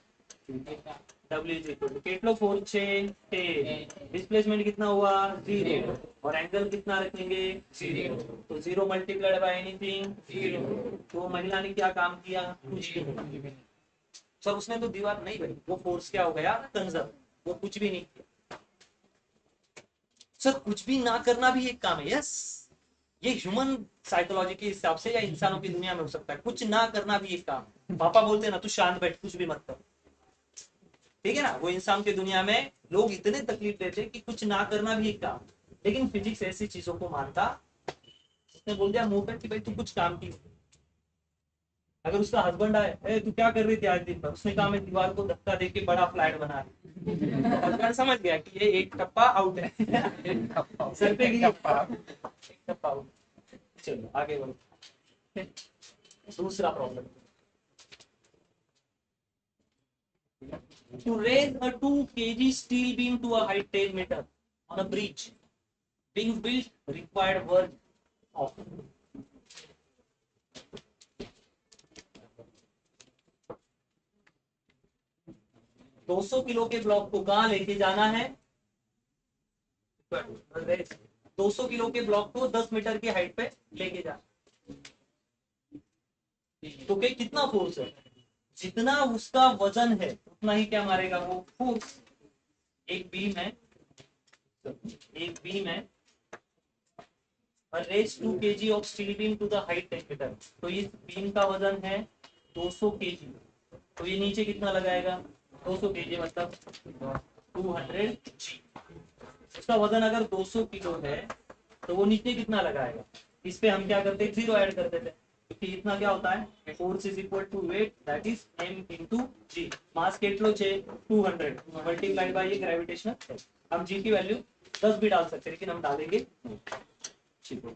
W is equal to કેટલો फोर्स છે? 10। डिस्प्लेसमेंट कितना हुआ? 0। और एंगल कितना रखेंगे? 0। तो 0 मल्टीप्लाइड बाय एनीथिंग 0। तो महिला ने क्या काम किया? कुछ भी नहीं। सर उसने तो दीवार नहीं बनी, वो फोर्स क्या हो गया? कंजर्व। वो कुछ भी नहीं किया। सर कुछ भी ना करना भी एक काम है। यस, ये ह्यूमन साइकोलॉजी के हिसाब से या इंसानों की दुनिया में हो सकता है, कुछ ना करना भी एक काम है। पापा बोलते हैं ना, तू शांत बैठ, कुछ भी मत कर, ठीक है ना। वो इंसान की दुनिया में लोग इतने तकलीफ देते हैं कि कुछ ना करना भी एक काम। लेकिन फिजिक्स ऐसी चीजों को मानता, उसने बोल दिया मुंह पे कि भाई तू कुछ काम की। अगर उसका हस्बैंड आए, ए तू क्या कर रही थी आज दिन भर? उसने कहा मैं दीवार को धक्का देके बड़ा फ्लैट बना रही। तो हस्बैंड समझ गया कि ये एक टप्पा आउट है। सर पे एक टप्पा आउट। चलो आगे बढ़ो। दूसरा problem, to raise a 2 kg steel beam to a height 10 meter on a bridge being built required work of 200 kilo के ब्लॉक को कहां लेके जाना है? 200 किलो के ब्लॉक को 10 मीटर की हाइट पे लेके जाना। तो क्या कितना फोर्स है? जितना उसका वजन है उतना ही क्या मारेगा वो फोर्स। एक बीम है, एक बीम है, raise 2 kg of steel beam to the height 10 metre. तो इस बीम का वजन है 200 kg। तो ये नीचे कितना लगाएगा? 200 kg मतलब 200 g। उसका वजन अगर 200 किलो है तो वो नीचे कितना लगाएगा? इस पे हम क्या करते हैं? 0 ऐड कर देते हैं, क्योंकि इतना क्या होता है? Force is equal to weight that is m into g। Mass કેટલો છે? 200 मल्टीप्लाइड बाय ये ग्रेविटेशनल। हम g की वैल्यू 10 भी डाल सकते हैं, लेकिन हम डालेंगे ठीक है।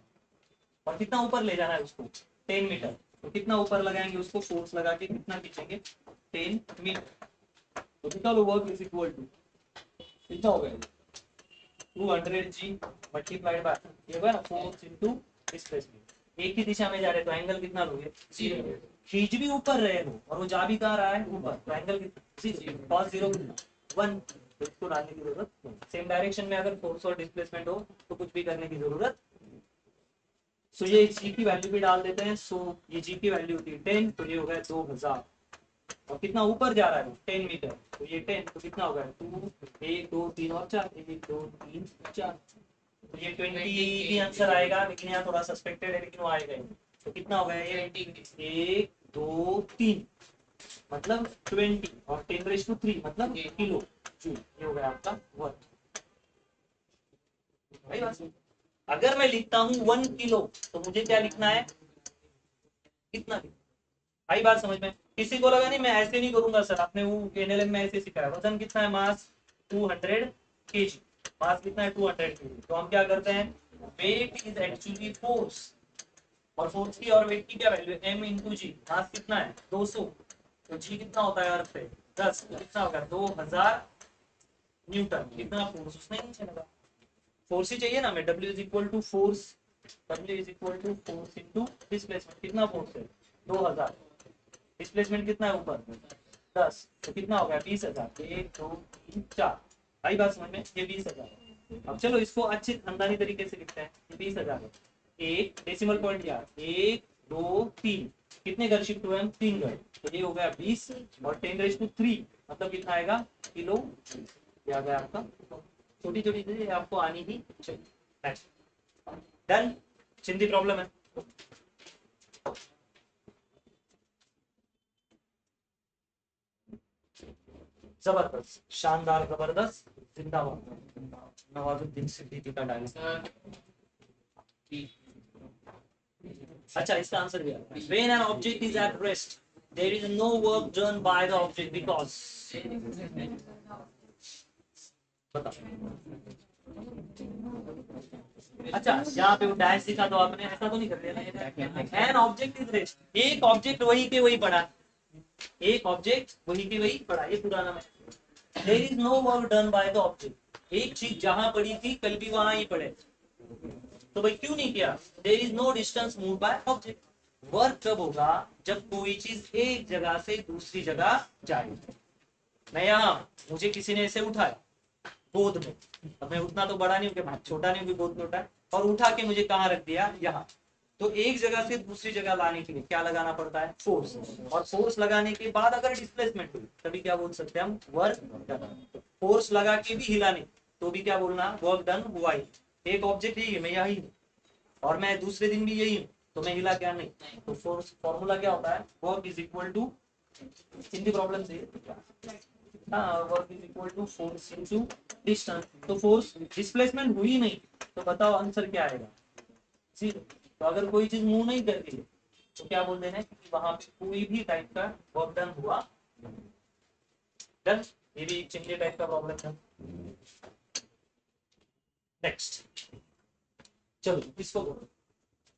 और कितना ऊपर ले जाना है उसको? 10 मीटर। तो कितना ऊपर लगाएंगे उसको? फोर्स लगा के कितना खींचेंगे? 10 मीटर। तो कितना वर्क इज इक्वल टू कितना हो गया? 200 g मल्टीप्लाइड बाय ये होगा ना फोर्स इनटू डिस्प्लेसमेंट। एक ही दिशा में जा रहे तो एंगल कितना लोगे? 0। खींच भी ऊपर रहे हो और वो जा भी कहाँ रहा है? ऊपर, तो एंगल कितना? cos 0 कितना? 1। तो इसको डालने की जरूरत नहीं। सेम डायरेक्शन में अगर फोर्स और डिस्प्लेसमेंट हो तो कुछ भी करने की जरूरत। सो ये g की वैल्यू भी डाल देते हैं। सो ये g की वैल्यू होती है 10, तो ये हो गया 2000। और कितना ऊपर जा रहा है 10 मीटर, तो ये 10 तो कितना होगा 2 1 2 3 और 4 1 2 3 4, तो ये 20 भी आंसर आएगा, लेकिन यहाँ थोड़ा सस्पेक्टेड है लेकिन वो आएगा ही। तो कितना होगा ये 1 2 3 मतलब 20 और 10⁻³ मतलब किलो जूल, ये हो गया आपका वर्क। भाई बात, अगर मैं लिखता हूँ 1 किलो तो मुझे क्या लिखना है, कितना लिखना। आई बात समझ में? किसी को लगा नहीं मैं ऐसे नहीं करूंगा सर, आपने वो एनएलएम में ऐसे सिखाया, वजन कितना है, मास 200 केजी, मास कितना है 200 केजी, तो हम क्या करते हैं, वेट इज एक्चुअली फोर्स, और फोर्स की और वेट की क्या वैल्यू है, m इंटू जी, मास कितना है 200, तो जी कितना होता है अर्थ पे 10, कितना होगा 2000 न्यूटन, कितना फोर्स उसने नीचे लगा, फोर्स ही चाहिए ना हमें, W is equal to force, W is equal to force into displacement, कितना फोर्स है 2000, डिस्प्लेसमेंट कितना है ऊपर 10, तो कितना हो गया 20,000, 1 2 3 4, आई बात समझ में, ये 20,000। अब चलो इसको अच्छे खानदानी तरीके से लिखते हैं, ये 20,000 है, एक डेसिमल पॉइंट यार 1 2 3, कितने घर शिफ्ट हुए हम 3 घर, तो ये हो गया 20 और 10⁻³ मतलब कितना आएगा किलो, ये आ गया आपका, छोटी छोटी चीजें आपको आनी ही चाहिए। डन, सिंधी प्रॉब्लम है। जबरदस्त, शानदार, जबरदस्त, जिंदाबाद, नवाजुद्दीन सिद्दीकी का डायलॉग। अच्छा इसका आंसर भी है, when an object is at rest there is no work done by the object because, अच्छा यहाँ पे वो डैश दिखा तो आपने ऐसा तो नहीं कर दिया, एन ऑब्जेक्ट इज रेस्ट, एक ऑब्जेक्ट वही के वही पड़ा, एक ऑब्जेक्ट वही के वही पड़ा, ये पुराना है, there is no work done by the object, एक चीज जहां पड़ी थी कल भी वहां ही पड़े, तो भाई क्यों नहीं किया, there is no distance move by object, work कब होगा जब कोई चीज एक जगह से दूसरी जगह जाए, मैं यहाँ मुझे किसी ने ऐसे उठाया गोद में, अब मैं उतना तो बड़ा नहीं हूँ, छोटा नहीं हूँ गोद में उठा, और उठा के मुझे कहाँ रख दिया यहाँ, तो एक जगह से दूसरी जगह लाने के लिए क्या लगाना पड़ता है फोर्स, और फोर्स लगाने के बाद अगर डिस्प्लेसमेंट हुई तभी क्या बोल सकते हैं हम वर्क, फोर्स लगा के भी हिलाने तो भी क्या बोलना वर्क डन हुआ ही, एक ऑब्जेक्ट यही है मैं यही हूँ और मैं दूसरे दिन भी यही हूँ तो मैं हिला क्या नहीं, तो फोर्स फॉर्मूला क्या होता है work is equal to, Hindi problem से work is equal to force into distance, तो फोर्स डिस्प्लेसमेंट हुई नहीं तो बताओ आंसर क्या आएगा जीरो, तो अगर कोई चीज मूव नहीं कर रही है तो क्या बोल देना है कि वहां पे कोई भी टाइप का वर्क डन हुआ, डन, ये भी एक चिंगले टाइप का प्रॉब्लम था। नेक्स्ट चलो इसको बोलो,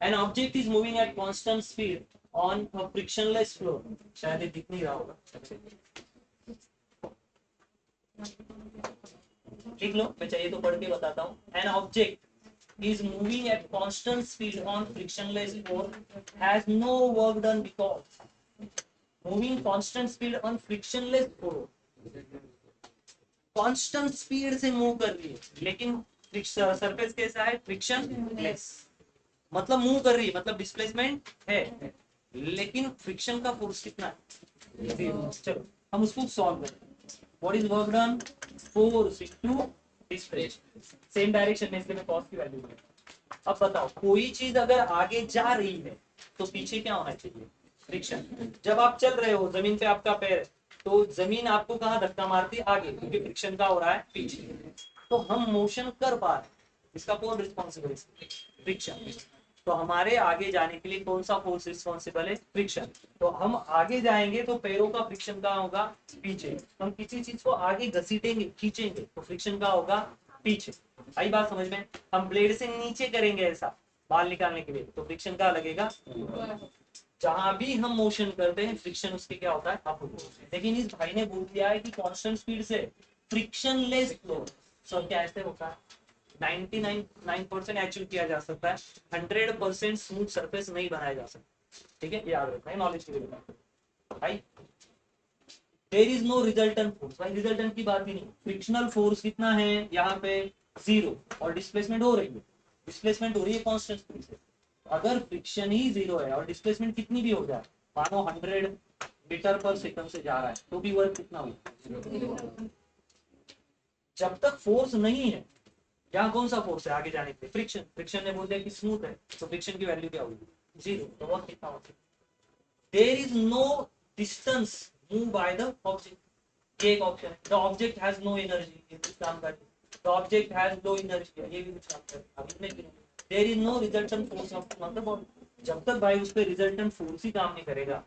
N object is moving at constant speed on a frictionless floor, शायद ये दिख नहीं रहा होगा, लिख लो, मैं चाहिए तो पढ़ के बताता हूँ, an object is moving at constant speed on frictionless floor has no work done because moving constant speed on frictionless floor, constant speed से मूव कर रही है लेकिन सरफेस कैसा है फ्रिक्शनलेस, मतलब मूव कर रही है मतलब डिस्प्लेसमेंट है लेकिन फ्रिक्शन का फोर्स कितना है जीरो, चलो हम उसको सॉल्व करें, what is work done force into displacement, same direction में इसलिए मैं कॉस की वैल्यू है। अब बताओ कोई चीज अगर आगे जा रही है तो पीछे क्या होना चाहिए फ्रिक्शन, जब आप चल रहे हो जमीन पे आपका पैर, तो जमीन आपको कहाँ धक्का मारती है आगे क्योंकि फ्रिक्शन का हो रहा है पीछे, तो हम मोशन कर पा रहे हैं, इसका कौन रिस्पॉन्सिबल है फ्रिक्शन, तो हमारे आगे जाने के लिए कौन सा फोर्स रिस्पॉन्सिबल है फ्रिक्शन, तो हम आगे जाएंगे तो पैरों का फ्रिक्शन कहाँ होगा पीछे, हम किसी चीज को आगे घसीटेंगे खींचेंगे तो फ्रिक्शन कहाँ होगा पीछे, आई बात समझ में, हम ब्लेड से नीचे करेंगे ऐसा बाल निकालने के लिए तो फ्रिक्शन कहाँ लगेगा, जहां भी हम मोशन करते हैं फ्रिक्शन उसके क्या होता है अप, लेकिन इस भाई ने बोल दिया है कि कांस्टेंट स्पीड से फ्रिक्शनलेस फ्लो, सो क्या ऐसे होता है 99% अचीव किया जा सकता है, 100% स्मूथ सरफेस नहीं बनाया जा सकता, ठीक है याद रखना है नॉलेज के लिए भाई, there is no resultant force, भाई रिजल्टेंट की बात ही नहीं, फ्रिक्शनल फोर्स कितना है यहाँ पे जीरो और डिस्प्लेसमेंट हो रही है, डिस्प्लेसमेंट हो रही है कांस्टेंट स्पीड से, अगर फ्रिक्शन ही जीरो है और डिस्प्लेसमेंट कितनी भी हो जाए मानो 100 मीटर पर सेकंड से जा रहा है तो भी वर्क कितना होगा? जब तक फोर्स नहीं है, यहाँ कौन सा फोर्स है आगे जाने के लिए? फ्रिक्शन। फ्रिक्शन ने बोल दिया कि स्मूथ है, तो फ्रिक्शन की वैल्यू क्या होगी? 0। तो वर्क कितना होगा? There is no distance move by the object. ये एक ऑप्शन है। The object has no energy, ये कुछ काम कर। The object has low energy, ये भी कुछ काम कर। अब इसमें there is no resultant force on the body. जब तक भाई उस पर रिजल्टेंट फोर्स ही काम नहीं करेगा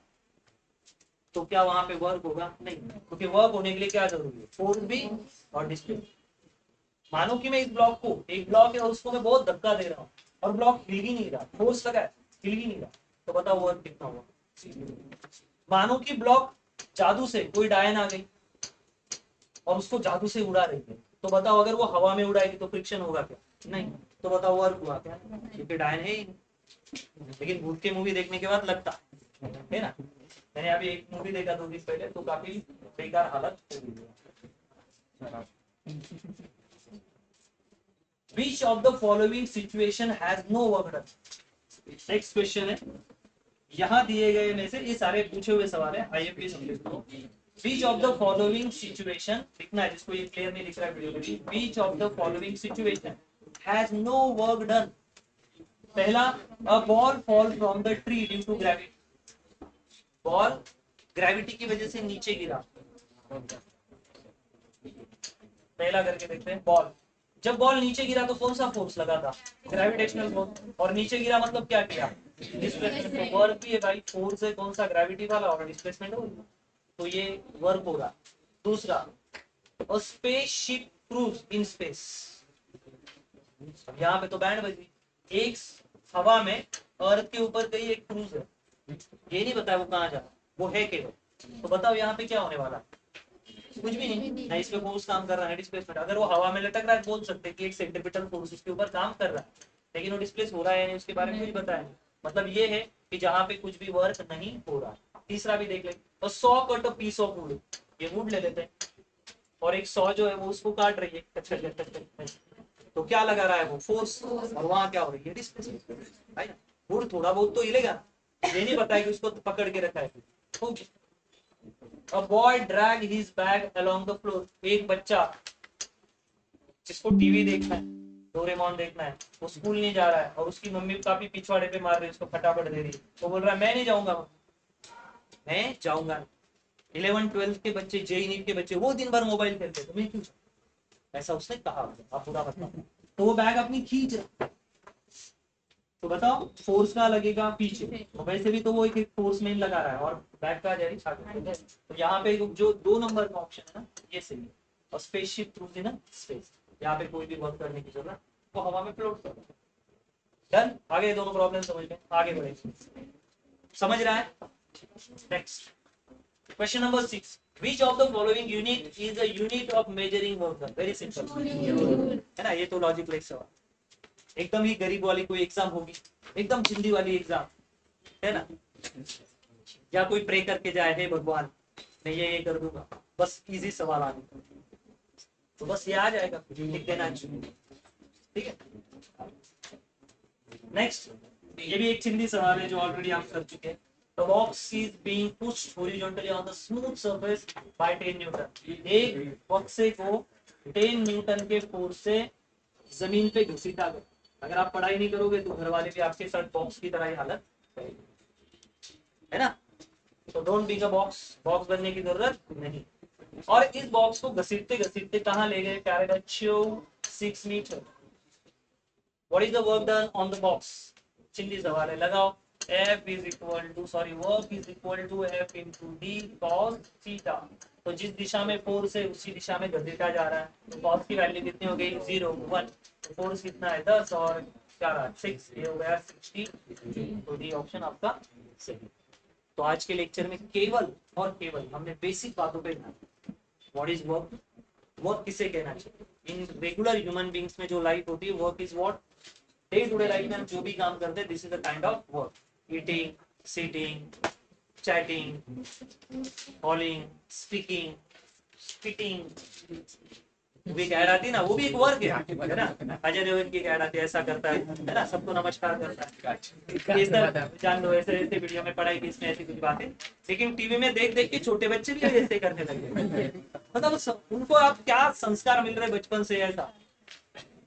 तो क्या वहां पे वर्क होगा? नहीं, क्योंकि वर्क होने के लिए क्या जरूरी है? फोर्स भी और डिस्प्लेसमेंट। मानो कि मैं इस ब्लॉक को, एक ब्लॉक है और उसको मैं बहुत धक्का दे रहा हूँ और ब्लॉक हिल ही नहीं रहा, फोर्स लगा है, हिल ही नहीं रहा, तो बताओ वर्क कितना होगा? मानो कि ब्लॉक जादू से कोई डायन आ गई और उसको जादू से उड़ा रही है, तो बताओ अगर वो हवा में उड़ाएगी तो फ्रिक्शन होगा क्या? नहीं, तो बताओ वर्क हुआ क्या? क्योंकि डायन है ही नहीं। लेकिन भूत के मूवी देखने के बाद लगता है ना। मैंने अभी एक मूवी देखा 2 दिन पहले, तो काफी बेकार हालत हो गई। Which of the following situation has no work done? Next question है, यहाँ दिए गए में से ये सारे पूछे हुए सवाल है, आईएमपी समझ लो। Which of the following situation, लिखना है जिसको ये क्लियर नहीं लिख रहा है वीडियो में, which of the following situation has no work done? पहला, a ball fall from the tree due to gravity। Ball gravity की वजह से नीचे गिरा। पहला करके देखते हैं। बॉल, जब बॉल नीचे गिरा तो कौन सा फोर्स लगा था? Gravitational force. और नीचे गिरा मतलब क्या किया? डिस्प्लेसमेंट। तो वर्क भी है भाई, फोर्स है कौन सा? ग्रेविटी वाला, और डिस्प्लेसमेंट होगा, तो ये वर्क होगा। दूसरा, अ स्पेसशिप क्रूज इन स्पेस। यहाँ पे तो बैंड बजी, एक हवा में अर्थ के ऊपर कहीं एक क्रूज है, ये नहीं बताया वो कहाँ जा रहा, वो है केवल। तो बताओ यहाँ पे क्या होने वाला? कुछ भी नहीं ना, इस पे फोर्स काम कर रहा है, डिस्प्लेसमेंट। अगर वो हवा में लटक रहा है बोल सकते हैं कि एक सेंट्रीपिटल फोर्स उसके ऊपर काम कर रहा है, लेकिन वो डिस्प्लेस हो रहा है या नहीं उसके बारे में कुछ बताया नहीं। मतलब ये है कि जहाँ पे कुछ भी वर्क नहीं हो रहा। तीसरा भी देख ले, तो 100 cut a piece of wood, ये वुड ले लेते हैं और एक 100 जो है वो उसको काट रही है, कट कट कट कट, तो क्या लगा रहा है वो? फोर्स। और वहां क्या हो रही है? डिस्प्लेसमेंट। वुड थोड़ा बहुत तो हिलेगा, ये नहीं बताया कि उसको पकड़ के रखा है। A boy drag his bag along the floor। एक बच्चा जिसको टीवी देखना है, डोरेमोन देखना है, वो स्कूल नहीं जा रहा है और उसकी मम्मी काफी पिछवाड़े पे मार रही है, उसको फटाफट दे रही है, वो बोल रहा है मैं नहीं जाऊंगा, मैं जाऊंगा। 11-12 के बच्चे, जेई नीट के बच्चे, वो दिन भर मोबाइल खेलते, तो मैं क्यों? ऐसा उसने कहा, आप पूरा बताओ। तो वो बैग अपनी खींच रहा, तो बताओ फोर्स का लगेगा पीछे, तो वैसे भी तो वो एक फोर्स में लगा रहा है और बैक का जारी छात्र। तो यहाँ पे जो 2 नंबर का ऑप्शन है ना, ये सही है। और स्पेसशिप क्रूज इन स्पेस, यहाँ पे कोई भी वर्क करने की जरूरत, वो हवा में फ्लोट कर। डन। आगे दोनों प्रॉब्लम समझ में, आगे बढ़े, समझ रहा है? Next question number 6, which of the following unit is a unit of measuring work done? Very simple है ना, ये तो लॉजिकल सवाल, एकदम ही गरीब वाली कोई एग्जाम होगी, एकदम चिंदी वाली एग्जाम है ना, या कोई प्रे करके जाए हे भगवान मैं ये कर दूंगा, बस इजी सवाल आने, तो बस ये आ जाएगा, लिख देना चाहिए, ठीक है। नेक्स्ट, ये भी एक चिंदी सवाल है जो ऑलरेडी आप कर चुके हैं। The box is being pushed horizontally on the smooth surface by 10 Newton. एक बक्से को 10 न्यूटन के फोर्स से जमीन पे घसीटा गया। अगर आप पढ़ाई नहीं करोगे तो घर वाले भी आपके साथ बॉक्स की तरह ही हालत है ना, तो don't be a box, box बनने की जरूरत नहीं। और इस बॉक्स को घसीटते घसीटते कहाँ ले गए प्यारे बच्चों? 6 मीटर। What is the work done on the box? चिंदी सवाल है, लगाओ। F is equal to, sorry, work is equal to F into D cos theta। तो जिस दिशा में फोर्स है उसी दिशा में घसीटा जा रहा है, तो cos की वैल्यू कितनी हो गई? 0 1। तो फोर्स कितना है? 10 और क्या रहा? 6, ये हो गया 60। तो डी ऑप्शन आपका सही। तो आज के लेक्चर में केवल और केवल हमने बेसिक बातों पे ध्यान, व्हाट इज वर्क, वर्क किसे कहना चाहिए, इन रेगुलर ह्यूमन बींग्स में जो लाइफ होती है, work is what, day to day life में हम जो भी काम करते हैं, this is the kind of work. Eating, sitting, chatting, calling, speaking, spitting, वो भी एक ऐड आती है ना, वो भी एक वर्क है ना। अजय देवगन की एक ऐड आती है, ऐसा करता है ना, सबको नमस्कार करता है, ये सब जान लो, ऐसे ऐसे वीडियो में पढ़ाई की इसमें ऐसी कुछ बातें। लेकिन टीवी में देख देख के छोटे बच्चे भी ऐसे करने लगे। मतलब उनको आप क्या संस्कार मिल रहे बचपन से ऐसा।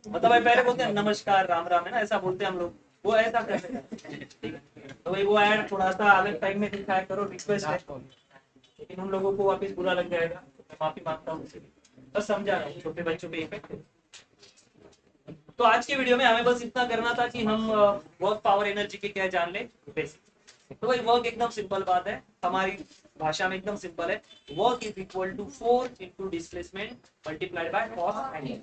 मतलब भाई पहले बोलते हैं नमस्कार राम राम, है ना, ऐसा बोलते हैं हम लोग, वो ऐसा करते हैं। तो भाई वो ऐड थोड़ा सा अलग टाइम में दिखाया करो, रिक्वेस्ट है, लेकिन उन लोगों को वापिस बुरा लग जाएगा, मैं माफी मांगता हूँ। बस समझा रहा हूँ, छोटे बच्चों पे इफेक्ट है। तो आज के वीडियो में हमें बस इतना करना था कि हम वर्क पावर एनर्जी के क्या जान ले बेसिक। तो भाई वर्क एकदम सिंपल बात है, हमारी भाषा में एकदम सिंपल है। Work is equal to force into displacement multiplied by cos angle.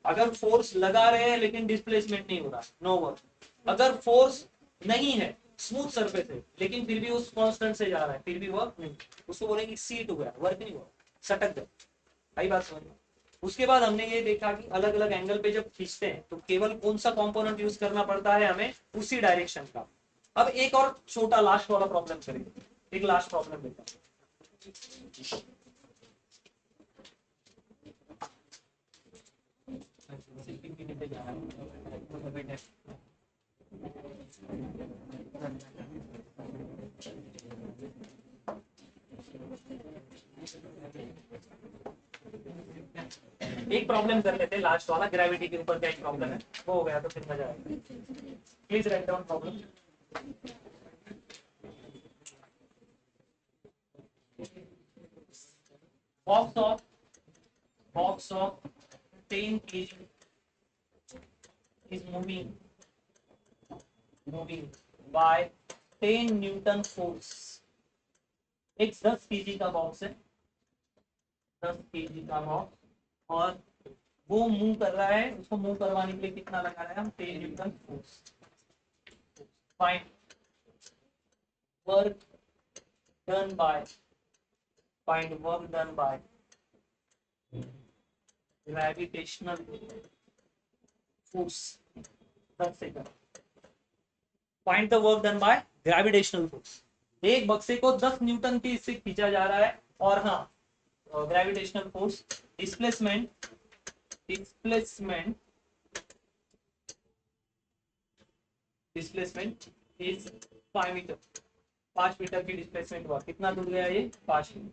अगर फोर्स लगा रहे हैं लेकिन डिस्प्लेसमेंट नहीं हो रहा, नो वर्क। अगर फोर्स नहीं है, स्मूथ सरफेस है, लेकिन फिर भी उस कांस्टेंट से जा रहा है, फिर भी वर्क नहीं, उसको बोलेंगे सीट हो गया, वर्क नहीं हुआ, सटक गया। आई बात समझ में। उसके बाद हमने ये देखा कि अलग अलग एंगल पे जब खींचते हैं तो केवल कौन सा कंपोनेंट यूज करना पड़ता है हमें, उसी डायरेक्शन का। अब एक और छोटा लास्ट वाला प्रॉब्लम करेंगे, एक लास्ट प्रॉब्लम लेते हैं। एक प्रॉब्लम कर लेते हैं लास्ट वाला, ग्रेविटी के ऊपर क्या एक प्रॉब्लम है, वो हो गया तो फिर मजा आएगा। Please write down problem. Box of 10 kg is moving by 10 Newton force. एक 10 kg का बॉक्स है, 10 kg का बॉक्स, और वो मूव कर रहा है, उसको मूव करवाने के लिए कितना लगा रहे हैं हम, 10 Newton force. Find work done bye, find work done by gravitational force. 10 second. Find the work done by gravitational force. एक बक्से को 10 न्यूटन की इससे खींचा जा रहा है, और हाँ, gravitational force displacement displacement displacement is 5 metre. 5 metre की डिस्प्लेसमेंट हुआ, कितना दूर गया ये, 5 मीटर।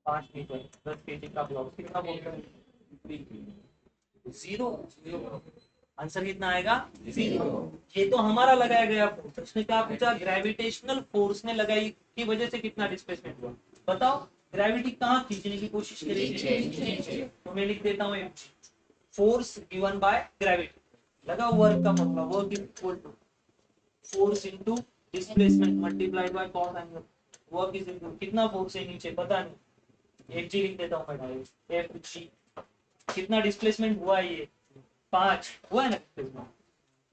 5 मीटर 10 केजी का ब्लॉक कितना बोलते हैं, 0। आंसर कितना आएगा, 0। ये तो हमारा लगाया गया फोर्स, उसने क्या पूछा, ग्रेविटेशनल फोर्स ने लगाई की वजह से कितना डिस्प्लेसमेंट हुआ। बताओ ग्रेविटी कहाँ खींचने की कोशिश करेगी, तो मैं लिख देता हूँ फोर्स गिवन बाय ग्रेविटी। लगा वर्क का मतलब, work is equal to force into displacement multiplied by cos angle. Work is equal कितना फोर्स है नीचे पता नहीं, एफ जी लिख देता हूँ मैं डायरेक्ट, एफ जी। कितना डिस्प्लेसमेंट हुआ ये, 5 हुआ है ना डिस्प्लेसमेंट।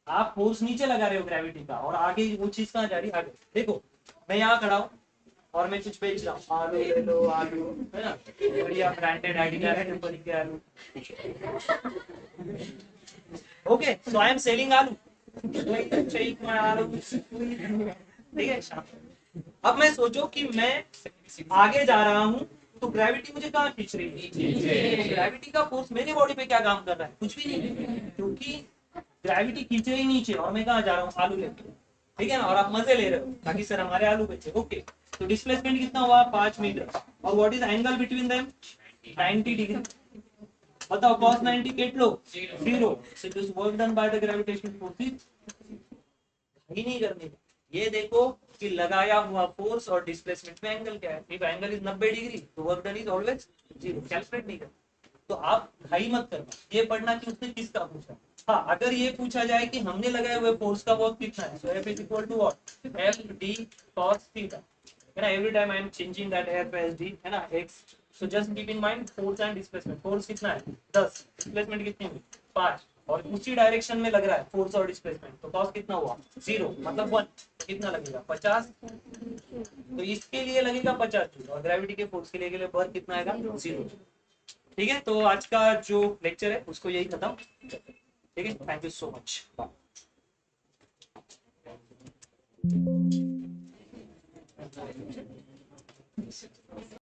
आप फोर्स नीचे लगा रहे हो ग्रेविटी का, और आगे वो चीज कहाँ जा रही है, आगे देखो। मैं यहाँ खड़ा हूँ और मैं कुछ बेच रहा हूँ, आलू ले लो, आलू, है ना, बढ़िया ब्रांडेड आइडिया है, कंपनी के आलू। Okay, so I am selling आलू, ठीक है। अब मैं सोचो कि मैं आगे जा रहा हूँ, तो ग्रेविटी मुझे कहाँ खींच रही है, ग्रेविटी का फोर्स मेरे बॉडी पे क्या काम कर रहा है, कुछ भी नहीं, क्योंकि ग्रेविटी खींच रही नीचे, और मैं कहाँ जा रहा हूँ, आलू लेके, ठीक है ना, और आप मजे ले रहे हो ताकि सर हमारे आलू बेचे। ओके, तो डिस्प्लेसमेंट कितना हुआ, 5 मीटर, और what is angle between them, 90 degree. बताओ cos 90 कितना, 0। So this work done by the gravitational force is, ही नहीं करनी, ये देखो कि लगाया हुआ फोर्स और डिस्प्लेसमेंट में एंगल क्या है। इफ एंगल इज 90 डिग्री तो work done is always 0, calculate नहीं करना। तो आप घाई मत करना, ये पढ़ना कि उसने किसका पूछा। हाँ, अगर ये पूछा जाए कि हमने लगाए हुए फोर्स का वर्क कितना है, so F is equal to what, F D cos theta, है ना। Every time I am changing that F S D, है ना, X. So just keep in mind force and displacement. Force कितना है 10, displacement कितनी हुई 5, और उसी डायरेक्शन में लग रहा है फोर्स और डिस्प्लेसमेंट, तो कॉस कितना हुआ 0, मतलब 1। कितना लगेगा 50, तो इसके लिए लगेगा 50 जूल, और ग्रेविटी के फोर्स के लिए वर्क कितना आएगा 0। ठीक है, तो आज का जो लेक्चर है उसको यही खत्म, ठीक है। Thank you so much, bye.